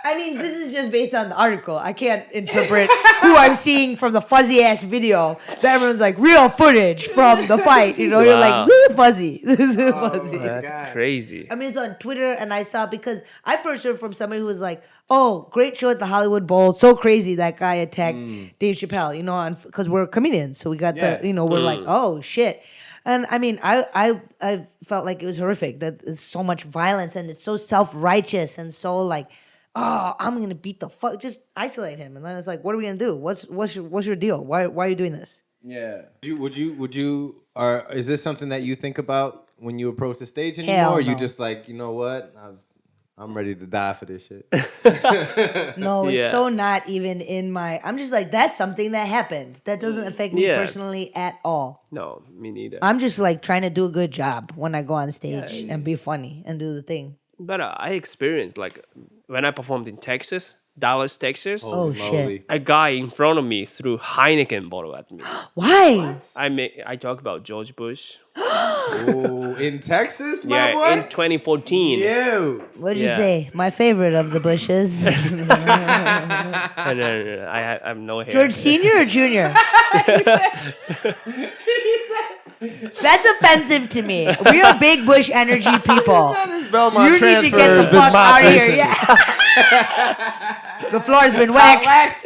A: I mean, this is just based on the article. I can't interpret who I'm seeing from the fuzzy ass video. That everyone's like, real footage from the fight. You know, you're like,
B: Wow.
A: this is fuzzy. This is fuzzy.
B: That's crazy.
A: I mean, it's on Twitter, and I saw because I first heard from somebody who was like, "Oh, great show at the Hollywood Bowl. So crazy that guy attacked Dave Chappelle." You know, because we're comedians, so we got
C: Yeah.
A: the, you know, we're like, "Oh shit." And I mean, I felt like it was horrific that there's so much violence and it's so self-righteous and so like, oh, I'm gonna beat the fuck. Just isolate him, and then it's like, what are we gonna do? What's your deal? Why are you doing this?
C: Yeah. Would you? Or is this something that you think about when you approach the stage anymore?
A: Hell
C: Or you
A: no.
C: just like, you know what? I'm ready to die for this shit.
A: No, it's
B: Yeah.
A: so not even in my. I'm just like, that's something that happened. That doesn't affect me
B: Yeah.
A: personally at all.
B: No, me neither.
A: I'm just like trying to do a good job when I go on stage and be funny and do the thing.
B: But I experienced like when I performed in Texas, Dallas, Texas.
A: Oh, shit.
B: A guy in front of me threw Heineken bottle at me.
A: Why?
B: I talk about George Bush.
C: Ooh, in Texas, my
B: Yeah,
C: boy?
B: in 2014.
C: You.
A: What'd you
B: Yeah.
A: say? My favorite of the Bushes.
B: And I have no hair.
A: George Senior or Junior? That's offensive to me. We are big Bush energy people.
C: Belmont
A: You need to
C: transfer
A: get the
C: has been
A: fuck
C: my
A: out of here.
C: person.
A: Yeah. The floor's been waxed.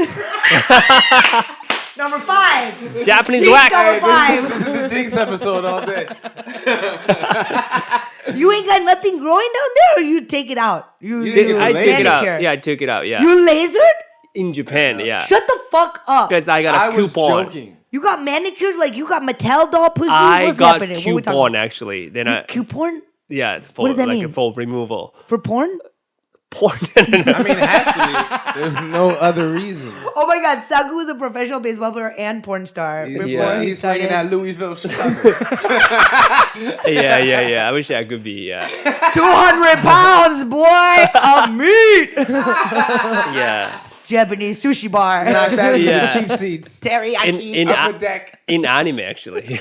A: Number 5.
B: Japanese
A: Jinx
B: wax.
A: number 5.
C: This is a Jinx episode all day.
A: You ain't got nothing growing down there, or you take it out?
C: I took it
B: I took it out.
A: manicure?
B: Yeah, I took it out. Yeah,
A: You lasered?
B: in Japan. Yeah,
A: Shut the fuck up.
B: because I got
C: I
B: a
C: was
B: coupon.
C: joking.
A: You got manicured like you got Mattel doll pussy?
B: I
A: What's
B: got
A: happening? What we talking
B: coupon
A: about?
B: actually. Then I
A: Coupon?
B: yeah for
A: What does that
B: like
A: mean?
B: for removal.
A: For porn?
B: Porn.
C: I mean, it has to be. There's no other reason.
A: Oh my god, Saku is a professional baseball player and porn star.
C: He's,
A: before he
C: he's slinging
A: started.
C: that Louisville Chicago.
B: yeah. I wish I could be. Yeah,
A: 200 pounds, boy, of meat.
B: yeah.
A: Japanese sushi bar.
C: Knock that into
B: Yeah.
C: the cheap seats.
A: Teriyaki.
B: In
C: Upper deck.
B: in anime actually.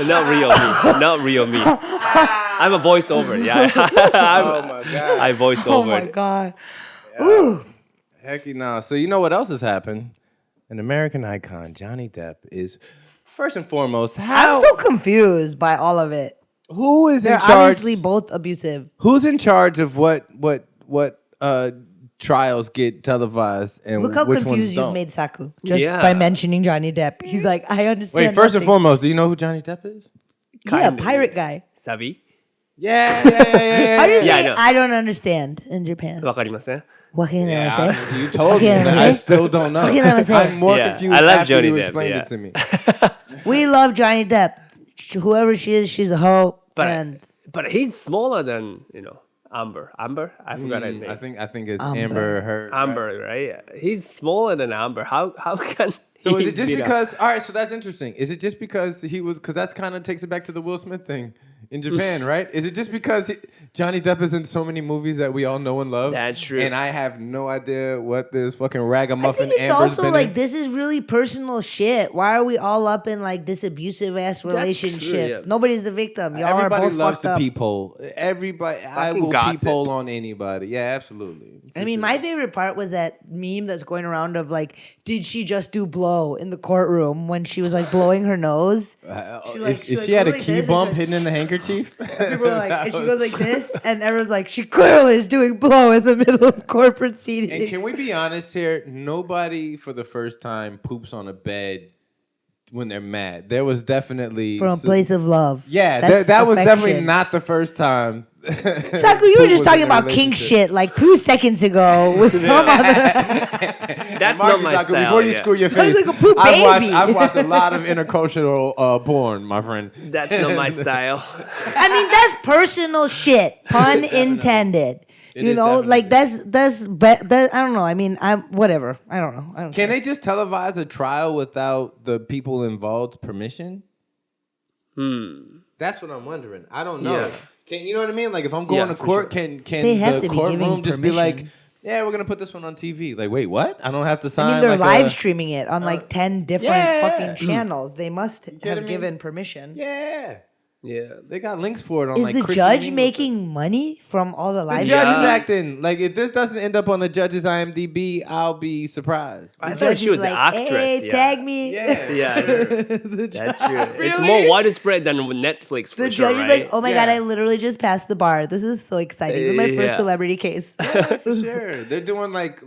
B: Not real me. Not real me. I'm a voiceover. Yeah.
C: Oh my god.
B: I voice
A: Oh
B: over.
A: my god. Ooh.
C: Hecky no. So you know what else has happened? An American icon, Johnny Depp, is first and foremost.
A: I'm so confused by all of it.
C: Who is
A: They're
C: in charge?
A: obviously both abusive.
C: Who's in charge of what trials get televised and
A: Look how
C: which ones
A: confused
C: don't?
A: you've made Saku just
B: Yeah.
A: by mentioning Johnny Depp. He's like, I understand.
C: Wait, first and
A: nothing.
C: foremost, do you know who Johnny Depp is?
A: Yeah,
B: Kinda,
A: pirate
B: yeah.
A: guy.
B: Savi?
C: Yeah.
A: How do you
B: Yeah, I
A: say
B: know.
A: I don't understand in Japan?
B: わかりません?
A: What can I say?
C: You told me.
A: What can I
C: I
A: say?
C: still don't know.
A: What can I say?
C: I'm more
B: Yeah,
C: confused
B: I love
C: after
B: Johnny
C: you
B: Depp,
C: explained
B: yeah.
C: it to me.
A: We love Johnny Depp. Whoever she is, she's a hoe. And
B: But he's smaller than, Amber. Amber? I forgot her name.
C: I think it's
A: Amber.
C: Amber Heard.
B: Amber, right? He's smaller than Amber. How can
C: So
B: he
C: is it just
B: beat up?
C: because? All right, so that's interesting. Is it just because he was? Because that's kind of takes it back to the Will Smith thing in Japan, right? Is it just because Johnny Depp is in so many movies that we all know and love?
B: That's true.
C: And I have no idea what this fucking
A: I
C: ragamuffin
A: think it's
C: Amber's
A: also
C: been
A: like
C: in.
A: this is really personal shit. Why are we all up in like this abusive ass
B: true,
A: relationship?
B: yeah.
A: Nobody's the victim. Y'all
C: Everybody
A: are both
C: loves
A: fucked
C: to
A: up.
C: peephole. Everybody, I
B: Fucking
C: will
B: gossip.
C: peephole on anybody. Yeah, absolutely.
A: I mean, my favorite part was that meme that's going around of like, did she just do blow in the courtroom when she was like blowing her nose?
C: If
A: she
C: she had a
A: goes like
C: key
A: this,
C: bump
A: and
C: hidden in the handkerchief,
A: People are like, and she goes like this, and everyone's like, she clearly is doing blow in the middle of court proceedings.
C: And can we be honest here? Nobody for the first time poops on a bed when they're mad. There was definitely
A: From a place of love.
C: Yeah,
A: That's
C: that was definitely
A: affection.
C: not the first time.
A: Saku, you were just talking about kink shit like 2 seconds ago with some other.
B: That's not my
C: Saku,
B: style.
C: before you
B: yeah.
C: screw your face,
A: like a poop baby.
C: I've watched a lot of intercultural porn, my friend.
B: That's not my style.
A: I mean, that's personal shit. Pun intended.
C: It
A: You
C: is
A: know, like
C: definitely.
A: that. I don't know. I mean, I'm whatever. I don't know. I don't
C: Can
A: care.
C: they just televise a trial without the people involved's permission? That's what I'm wondering. I don't know.
B: Yeah.
C: Can you know what I mean? Like if I'm going to
B: for
C: court,
B: sure.
C: can
A: They have
C: the
A: to be giving
C: courtroom just be like,
A: permission.
C: yeah, we're gonna put this one on TV? Like, wait, what? I don't have to sign.
A: I mean, they're
C: like
A: live streaming it on like 10 different
C: yeah.
A: fucking channels. They must
C: what
A: have
C: I mean?
A: given permission.
C: Yeah,
B: Yeah.
C: they got links for it on
A: Is
C: like.
A: the
C: Christian
A: judge
C: English.
A: making money from all the
C: The
A: live
C: judge is
A: streaming?
C: acting. Like if this doesn't end up on the judge's IMDb, I'll be surprised.
B: I
A: The
B: thought
A: judge
B: she
A: is
B: was an
A: like,
B: actress.
A: hey,
B: yeah.
A: tag me.
B: Yeah, that's true. It's
A: Really?
B: more widespread than with Netflix for
A: The
B: sure,
A: judge is
B: right?
A: like, oh my God,
C: Yeah.
A: I literally just passed the bar. This is so exciting. This is my first
B: Yeah.
A: celebrity case.
C: For sure, they're doing like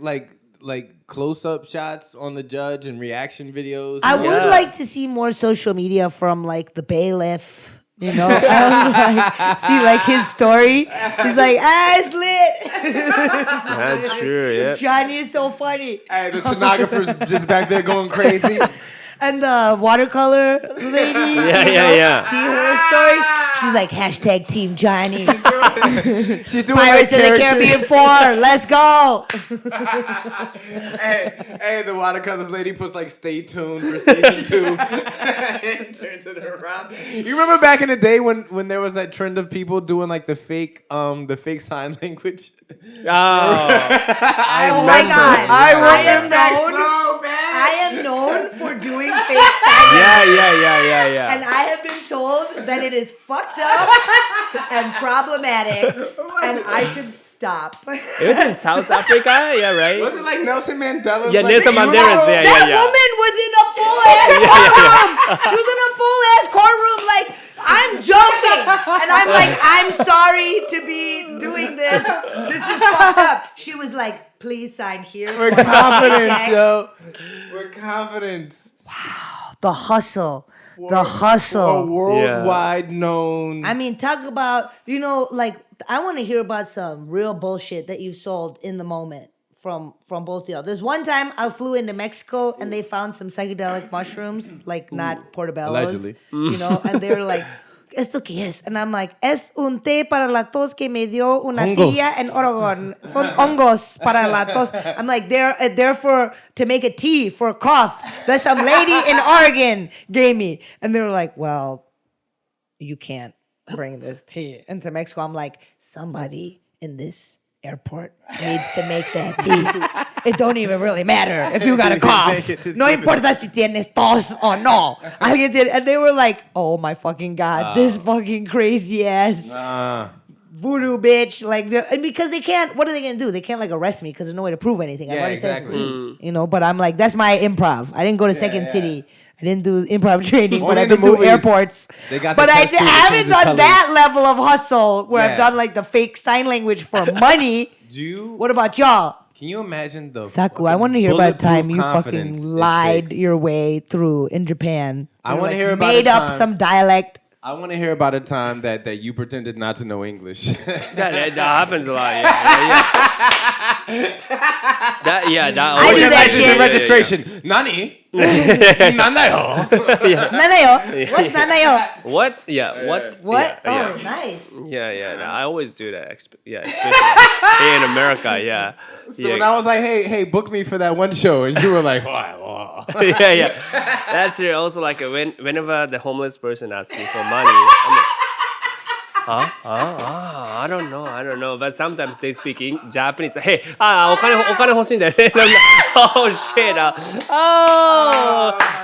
C: close up shots on the judge and reaction videos.
A: I
C: you know?
A: would like to see more social media from like the bailiff. You know, I would like see like his story. He's like, it's lit.
B: That's true, yeah.
A: Johnny is so funny.
C: Hey, the stenographer's just back there going crazy.
A: And the watercolor lady.
B: Yeah, yeah.
A: See her story? She's like, hashtag Team Johnny.
C: She's doing
A: Pirates of the
C: character.
A: Caribbean 4. Let's go.
C: Hey, the watercolors lady puts like stay tuned for season 2 and turns it around. You remember back in the day when there was that trend of people doing like the fake sign language?
B: Oh, I
A: Oh my
B: remember.
A: God.
C: I want
A: am
C: it back
A: known.
C: so bad.
A: I am known for doing fake sign language.
B: Yeah.
A: And I have been told that it is fucked up and problematic, and I should stop.
B: It was in South Africa, yeah, right?
C: Was it like Nelson Mandela?
B: Yeah, Nelson Mandela, yeah.
A: That woman was in a full ass courtroom. She was in a full ass courtroom, like, I'm joking. And I'm like, I'm sorry to be doing this. This is fucked up. She was like, please sign here.
C: We're
A: for my
C: confident,
A: check."
C: yo. We're confident.
A: The hustle. The
C: A
A: hustle.
C: worldwide known.
A: I mean, talk about, you know, like, I want to hear about some real bullshit that you've sold in the moment from both of y'all. There's one time I flew into Mexico and they found some psychedelic mushrooms, like not portobellos.
C: Allegedly.
A: You know, and they were like, ¿esto qué es? And I'm like, es un té para la tos que me dio una
C: Hongos.
A: tía en Oregon. Son hongos para la tos. I'm like, they're for, to make a tea for a cough that some lady in Oregon gave me. And they were like, well, you can't bring this tea into Mexico. I'm like, somebody in this airport needs to make that tea. It don't even really matter if you got a cough. No importa si tienes tos or no. Alguien tiene, and they were like, oh my fucking God, this fucking crazy ass voodoo bitch. Like, and because they can't, what are they going to do? They can't like arrest me because there's no way to prove anything. I've
C: Yeah,
A: already
C: exactly.
A: said it's tea. You know, but I'm like, that's my improv. I didn't go to Second City. I didn't do improv training, but
C: Only
A: I've
C: in the
A: been to
C: movies,
A: airports.
C: they got
A: But
C: the
A: I
C: test tube that
A: haven't
C: changes
A: done
C: colors.
A: that level of hustle where
C: Yeah.
A: I've done like the fake sign language for money. What about y'all?
C: Can you imagine the
A: Saku, I want to hear about the time you
C: bulletproof
A: fucking
C: confidence it
A: lied
C: takes?
A: your way through in Japan.
C: I
A: You,
C: wanna
A: like,
C: hear about
A: made
C: a
A: up
C: time-
A: some dialect.
C: I want to hear about a time that you pretended not to know English.
B: That happens a lot, yeah. That
A: I do that
C: License
A: shit.
C: and registration. Nani? Nandayo.
A: Nanayo? What's nanayo?
B: What? Yeah, what?
A: What?
B: Yeah,
A: Oh, nice.
B: yeah. I always do that. Especially here in America, yeah.
C: So when I was like, hey, book me for that one show, and you were like, oh.
B: yeah. That's true. Also, like whenever the homeless person asks me for money, I'm like, I don't know. But sometimes they speak Japanese. Hey, お金欲しいんだよね。Oh shit.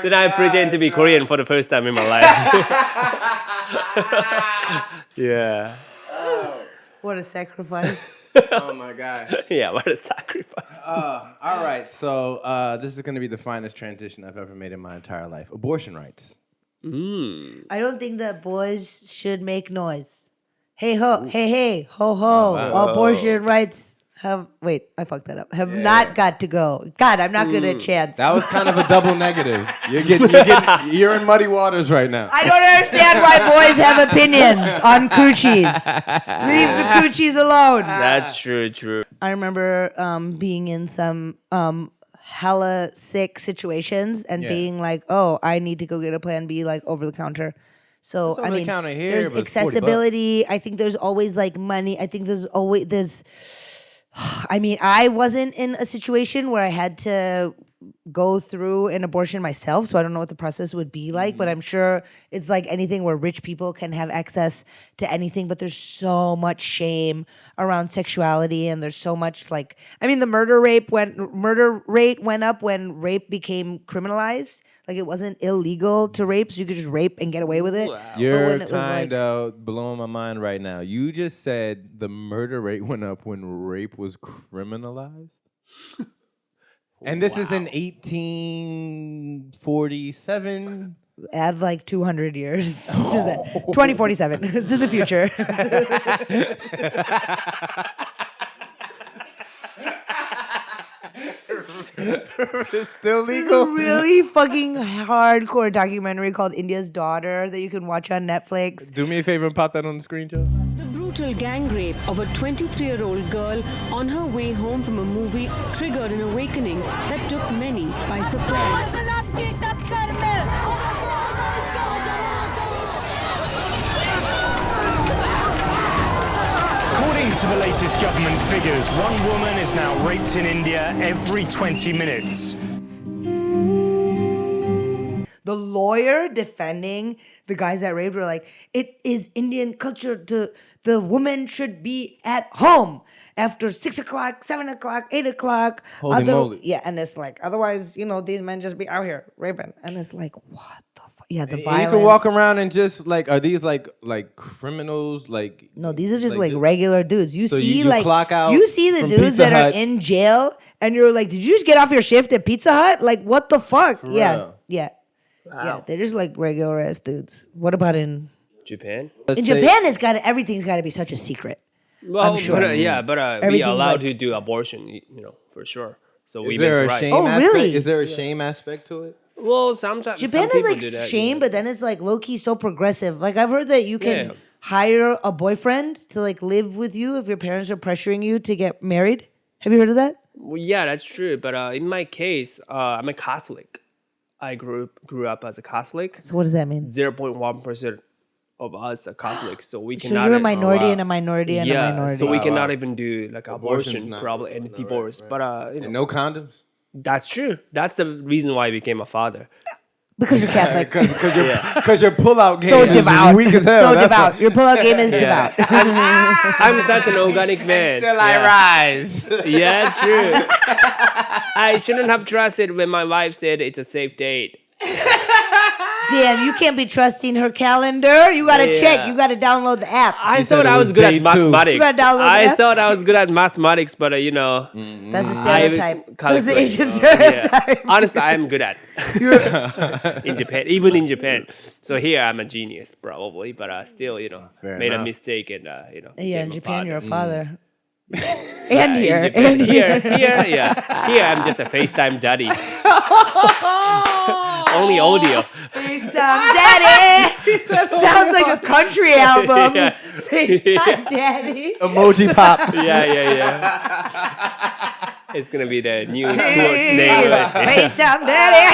B: Then I pretend to be Korean for the first time in my life. Yeah.
A: What a sacrifice.
C: Oh my gosh.
B: Yeah, what a sacrifice.
C: All right, so this is going to be the finest transition I've ever made in my entire life. Abortion rights.
A: I don't think that boys should make noise. Hey ho, hey, ho ho,
C: Wow.
A: abortion rights. Wait, I fucked that up. Have not got to go. God, I'm not good at chance.
C: That was kind of a double negative. You're in muddy waters right now.
A: I don't understand why boys have opinions on coochies. Leave the coochies alone.
B: That's true.
A: I remember being in some hella sick situations and being like, oh, I need to go get a Plan B like over the counter. So
C: It's over the counter here,
A: there's
C: but it's $40.
A: accessibility. I think there's always like money. I think there's I mean, I wasn't in a situation where I had to go through an abortion myself, so I don't know what the process would be like, but I'm sure it's like anything where rich people can have access to anything, but there's so much shame around sexuality, and there's so much like, I mean, the murder rate went up when rape became criminalized. Like, it wasn't illegal to rape, so you could just rape and get away with it.
B: Wow.
C: You're kind of blowing my mind right now. You just said the murder rate went up when rape was criminalized? And this is in 1847?
A: Add like 200 years to that. 2047. It's in the future.
C: It's still
A: There's
C: legal?
A: a really fucking hardcore documentary called India's Daughter that you can watch on Netflix.
C: Do me a favor and pop that on the screen, Joe.
E: The brutal gang rape of a 23-year-old girl on her way home from a movie triggered an awakening that took many by surprise.
F: According to the latest government figures, one woman is now raped in India every 20 minutes.
A: The lawyer defending the guys that raped were like, it is Indian culture to the woman should be at home after 6 o'clock, 7 o'clock, 8 o'clock.
C: Holy moly.
A: Yeah, and it's like, otherwise, these men just be out here raping. And it's like, what the fuck? Yeah, the
C: And
A: violence.
C: you can walk around and just are these like criminals?
A: No, these are just like regular dudes. You
C: So
A: see,
C: you
A: like
C: clock out
A: you see the
C: from
A: dudes
C: Pizza
A: that
C: Hut.
A: are in jail, and you're like, did you just get off your shift at Pizza Hut? Like, what the fuck?
C: real.
A: Yeah. They're just like regular ass dudes. What about in
B: Japan?
A: Japan? Everything's got to be such a secret.
B: Well,
A: sure.
B: but we
A: Everything's
B: allowed
A: like-
B: to do abortion, for sure. So
C: Is there a
B: right.
C: shame
A: Oh,
C: aspect?
A: really?
C: Is there a shame aspect to it?
B: Well, sometimes
A: Japan
B: some
A: is
B: people
A: like
B: do that,
A: shame, but then it's like low key so progressive. Like, I've heard that you can
B: Yeah.
A: hire a boyfriend to like live with you if your parents are pressuring you to get married. Have you heard of that?
B: Well, yeah, that's true. But in my case, I'm a Catholic. I grew up as a Catholic.
A: So what does that mean?
B: 0.1% of us are Catholic, so we
A: So
B: cannot.
A: you're a minority
C: wow.
A: and a minority and a minority.
B: so we
C: Wow,
B: cannot
C: wow.
B: even do like
C: Abortion's
B: abortion,
C: not-
B: probably, and
C: no,
B: divorce.
C: right.
B: But
C: And no condoms?
B: that's true. That's the reason why I became a father.
A: Because you're Catholic.
C: Because your pullout game
A: So
C: is
A: devout.
C: weak as hell.
A: So
C: That's
A: devout. Your pullout game is devout.
B: I'm such an organic man.
C: rise.
B: Yeah, it's true. I shouldn't have trusted when my wife said it's a safe date.
A: Damn, you can't be trusting her calendar. You gotta
B: Yeah.
A: check. You gotta download the app.
B: I
C: She said
B: thought
C: it
B: I
C: was
B: was good
C: day
B: at
C: 2.
B: mathematics.
A: You gotta download the
B: I
A: app?
B: thought I was good at mathematics, but
A: That's a stereotype. That's the
B: calculate.
A: Asian
B: Yeah.
A: stereotype.
B: Honestly, I'm good at in Japan, even in Japan. So here I'm a genius probably, but still,
C: Fair
B: made
C: enough.
B: a mistake and
A: Yeah,
B: became
A: in
B: a
A: Japan, you're a
B: father.
A: father. And
B: In
A: here.
B: Japan.
A: And here.
B: Here I'm just a FaceTime daddy. Only audio.
A: FaceTime Daddy. Sounds like a country album.
B: Yeah.
A: FaceTime Daddy.
C: Emoji pop.
B: Yeah. It's gonna be the new tour
A: Hey,
B: name.
A: FaceTime Daddy.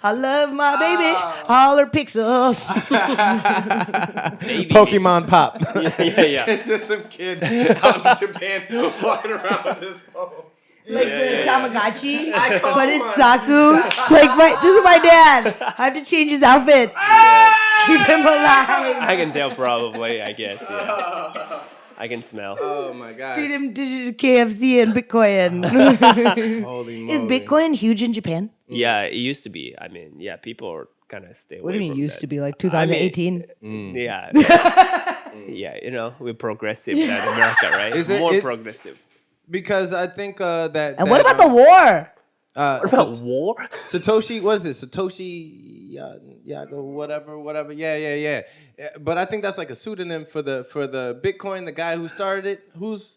A: I love my baby. All her pixels.
C: Pokemon pop.
B: Yeah.
C: It's just some kid out in Japan walking around with his phone.
A: Like the Tamagotchi,
C: call
A: but it's
C: mine.
A: Saku. It's like, this is my dad. I have to change his outfits. Keep him alive.
B: I can tell probably, I guess, yeah. I can smell.
C: Oh my god.
A: Feed him digital KFC and Bitcoin.
C: Holy
A: Is
C: moly.
A: Bitcoin huge in Japan?
B: Yeah, it used to be. I mean, yeah, people kind of stay away
A: What do you mean
B: from
A: used
B: that.
A: to be? Like 2018?
B: Yeah. Yeah, we're progressive than America, right?
C: Is it-
B: More
C: it's-
B: progressive.
C: Because I think that.
A: And what about the war?
B: What about war?
C: Satoshi, what is it? Satoshi Yago, whatever. Yeah. But I think that's like a pseudonym for the Bitcoin. The guy who started it, who's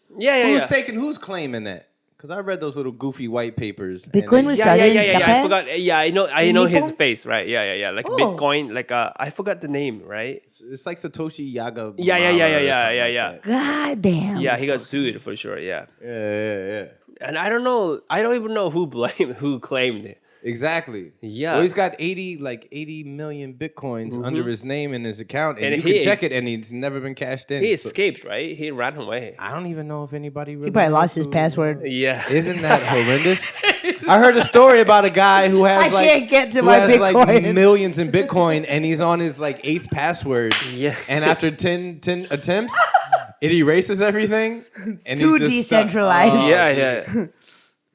C: claiming that? Because I read those little goofy white papers.
A: Bitcoin was
B: Yeah.
A: started in Japan?
B: I forgot. Yeah, I know his
A: Nippon?
B: face, right? Yeah. Like
A: Oh.
B: Bitcoin, like I forgot the name, right?
C: It's like Satoshi Yaga.
B: Yeah.
A: God damn.
B: Yeah, he got sued for sure. Yeah.
C: Yeah.
B: And I don't know. I don't even know who claimed it.
C: Exactly.
B: Yeah.
C: Well, he's got 80 million Bitcoins under his name in his account, and you
B: he
C: can check it, and he's never been cashed in.
B: He escaped, right? He ran away.
C: I don't even know if anybody really
A: He probably
C: knows
A: lost his
C: who-
A: password.
B: Yeah.
C: Isn't that horrendous? I heard a story about a guy who has
A: can't get to
C: who
A: my
C: has like
A: Bitcoin.
C: millions in Bitcoin, and he's on his like 8th password.
B: Yeah.
C: And after 10 attempts, it erases everything. And
A: Too
C: he's just
A: decentralized.
B: Yeah.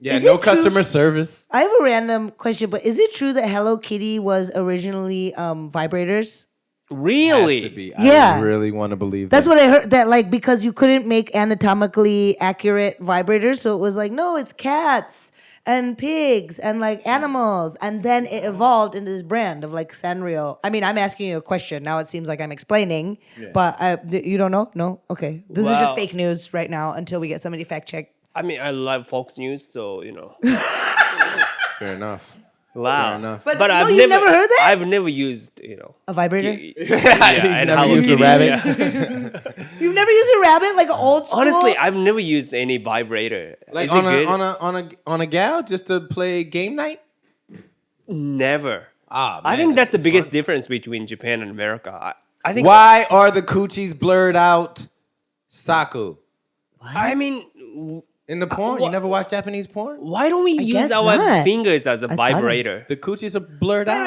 C: Yeah,
A: Is
C: no
A: it true-
C: customer service.
A: I have a random question, but is it true that Hello Kitty was originally vibrators?
B: Really?
C: Has to be.
A: Yeah.
C: I really want to believe
A: That's
C: that.
A: what I heard. That like because you couldn't make anatomically accurate vibrators, so it was like no, it's cats and pigs and like animals, and then it evolved into this brand of like Sanrio. I mean, I'm asking you a question now. It seems like I'm explaining, but you don't know? No, okay. This is just
B: Wow.
A: fake news right now until we get somebody fact check.
B: I mean, I love Fox News, so
C: Fair neugh.
B: Wow.
C: Fair enough.
A: But no,
B: I've
A: you've never heard that?
B: I've never used,
A: A vibrator?
B: and
C: never
B: Hello
C: used a
B: Kitty,
C: rabbit?
B: yeah.
A: You've never used a rabbit like an old school?
B: Honestly, I've never used any vibrator.
C: Like
B: Is it good?
C: on a gal just to play game night?
B: Never.
C: Ah,
B: I
C: man,
B: think that's the
C: just
B: biggest
C: fun.
B: difference between Japan and America. I think.
C: Why are the coochies blurred out? Saku.
B: I mean,
C: In the porn? You never watch Japanese porn?
B: why don't we use
A: guess
B: our
A: not.
B: fingers as a
A: I thought it-
B: vibrator?
C: The coochies are blurred out.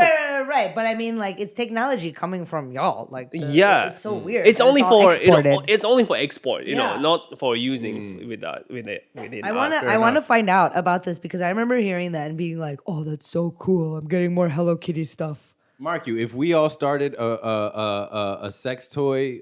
A: Right, but I mean, like, it's technology coming from y'all. Like,
B: Yeah.
A: it's so weird.
B: It's
A: that
B: only
A: all
B: for
A: exported.
B: it's only for export,
A: Yeah.
B: not for using within
A: I
B: us.
A: want to find out about this because I remember hearing that and being like, "Oh, that's so cool! I'm getting more Hello Kitty stuff."
C: Mark you, if we all started a sex toy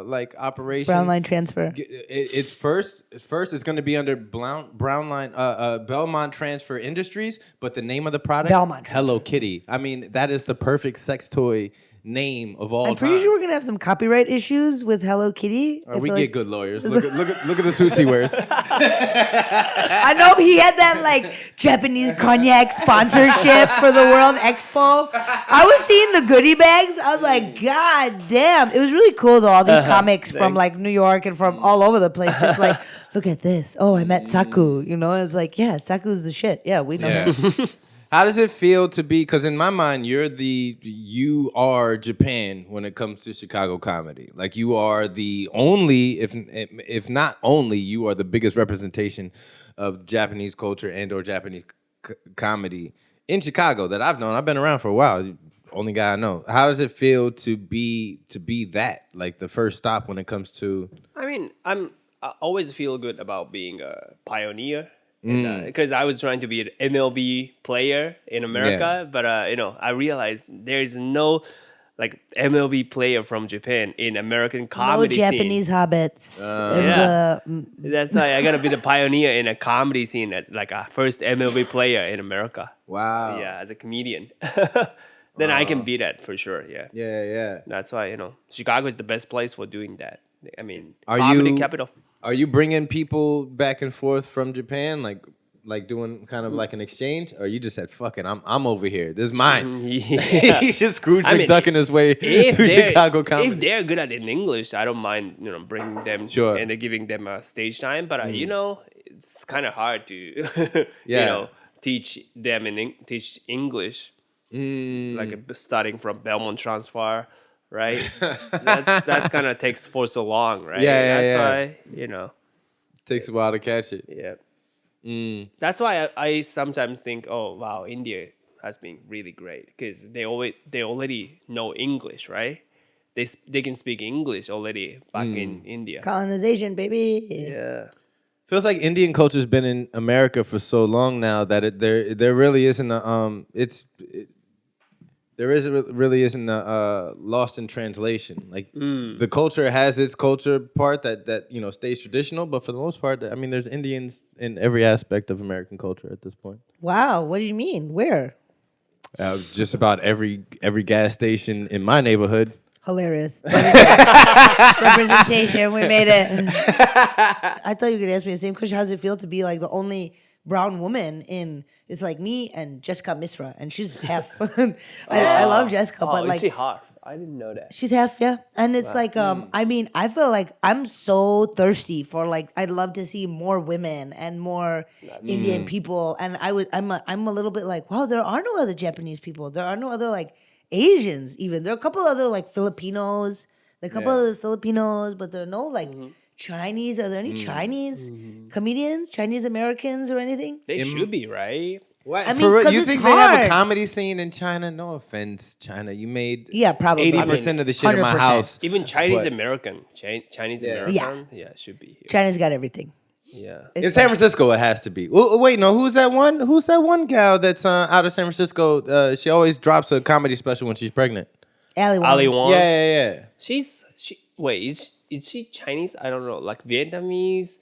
C: like operation,
A: Brown line transfer.
C: it's first it's going to be under Belmont Transfer Industries, but the name of the product,
A: Belmont Transfer.
C: Hello Kitty. I mean, that is the perfect sex toy name of all
A: I'm
C: time.
A: pretty sure we're gonna have some copyright issues with Hello Kitty. I
C: We
A: feel
C: get
A: like-
C: good lawyers. Look at the suits he wears.
A: I know he had that like Japanese cognac sponsorship for the World Expo. I was seeing the goodie bags. I was like, God damn! It was really cool though. All these comics from like New York and from all over the place. Just like, look at this. Oh, I met Saku. You know, it's like, yeah, Saku's the shit. Yeah, we know him.
C: How does it feel to be? Because in my mind, you are Japan when it comes to Chicago comedy. Like you are the only, if not only, you are the biggest representation of Japanese culture and/or Japanese comedy in Chicago that I've known. I've been around for a while. Only guy I know. How does it feel to be that? Like the first stop when it comes to.
B: I mean, I always feel good about being a pioneer. Because I was trying to be an MLB player in America, but I realized there's no like MLB player from Japan in American
A: No
B: comedy
A: Japanese
B: scene.
A: hobbits.
B: Yeah. That's why I gotta be the pioneer in a comedy scene as like a first MLB player in America.
C: Wow.
B: Yeah, as a comedian. Then I can be that for sure. Yeah.
C: Yeah.
B: That's why Chicago is the best place for doing that. I mean,
C: Are
B: comedy
C: you-
B: capital.
C: Are you bringing people back and forth from Japan, like doing kind of like an exchange? Or you just said, "Fuck it, I'm over here. This is mine."
B: Yeah.
C: He's just Scrooge
B: I mean,
C: McDucking his way
B: if
C: through
B: they're-
C: Chicago comedy.
B: If they're good at in English, I don't mind bringing them
C: Sure.
B: and giving them a stage time. But it's kind of hard to
C: Yeah.
B: teach them teach English like starting from Belmont Transfer, right? that's kind of takes for so long, right?
C: Yeah,
B: That's
C: yeah.
B: why
C: Takes a while to catch it.
B: yeah. That's why I sometimes think, oh wow, India has been really great because they already know English, right? They can speak English already back in India.
A: Colonization, baby.
B: Yeah.
C: Feels like Indian culture's been in America for so long now that there really isn't a there really isn't a lost in translation. Like the culture has its culture part that stays traditional, but for the most part, I mean, there's Indians in every aspect of American culture at this point.
A: Wow, what do you mean? Where?
C: Just about every gas station in my neighborhood.
A: Hilarious. Representation. We made it. I thought you could ask me the same question. How does it feel to be like the only brown woman in? It's like me and Jessica Misra, and she's half. I love Jessica, but like
B: is she half? I didn't know that.
A: she's half, yeah. And it's like, I mean, I feel like I'm so thirsty for like, I'd love to see more women and more Indian people. And I'm a little bit like, wow, there are no other Japanese people. There are no other like Asians even. There are a couple other like Filipinos. There are a couple other Filipinos, but there are no like Chinese. Are there any Chinese comedians, Chinese Americans or anything?
B: They should be, right?
C: What?
A: I mean, 'cause
C: you
A: it's
C: think they have a
A: hard.
C: comedy scene in China? No offense, China. You made
A: Probably
C: 80% of the shit in my
A: 100%.
C: house.
B: Even Chinese
C: But-
B: American. Chinese
C: Yeah.
B: American? Yeah, should be here.
A: China's got everything.
B: Yeah.
C: In San Francisco, it has to be. Wait, no. Who's that one? Who's that one gal that's out of San Francisco? She always drops a comedy special when she's pregnant.
A: Ali Wong.
B: Ali Wong.
C: Yeah.
B: Is she Chinese? I don't know. Like Vietnamese,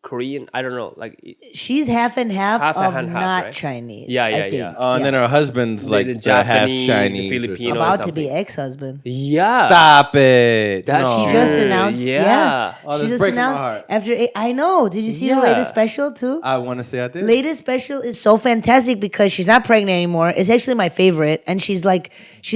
B: Korean. I don't know. Like
A: She's half and half,
B: Half and
A: of
B: half,
A: not
B: right?
A: Chinese.
B: Yeah,
A: I
B: yeah,
A: think.
B: yeah.
C: And then her husband's like
B: the
C: half
B: Japanese,
C: Chinese.
B: the
C: or
B: Filipino.
C: something.
A: About to
B: something.
A: be ex-husband.
B: Yeah.
C: Stop it.
B: That
C: No.
A: She just announced.
B: Yeah.
C: Oh,
A: she
C: that's
A: just
C: breaking my
A: announced
C: heart.
A: after. I know. Did you see the
B: Yeah.
A: latest special too?
C: I want to say I did.
A: Latest special is so fantastic because she's not pregnant anymore. It's actually my favorite, and she's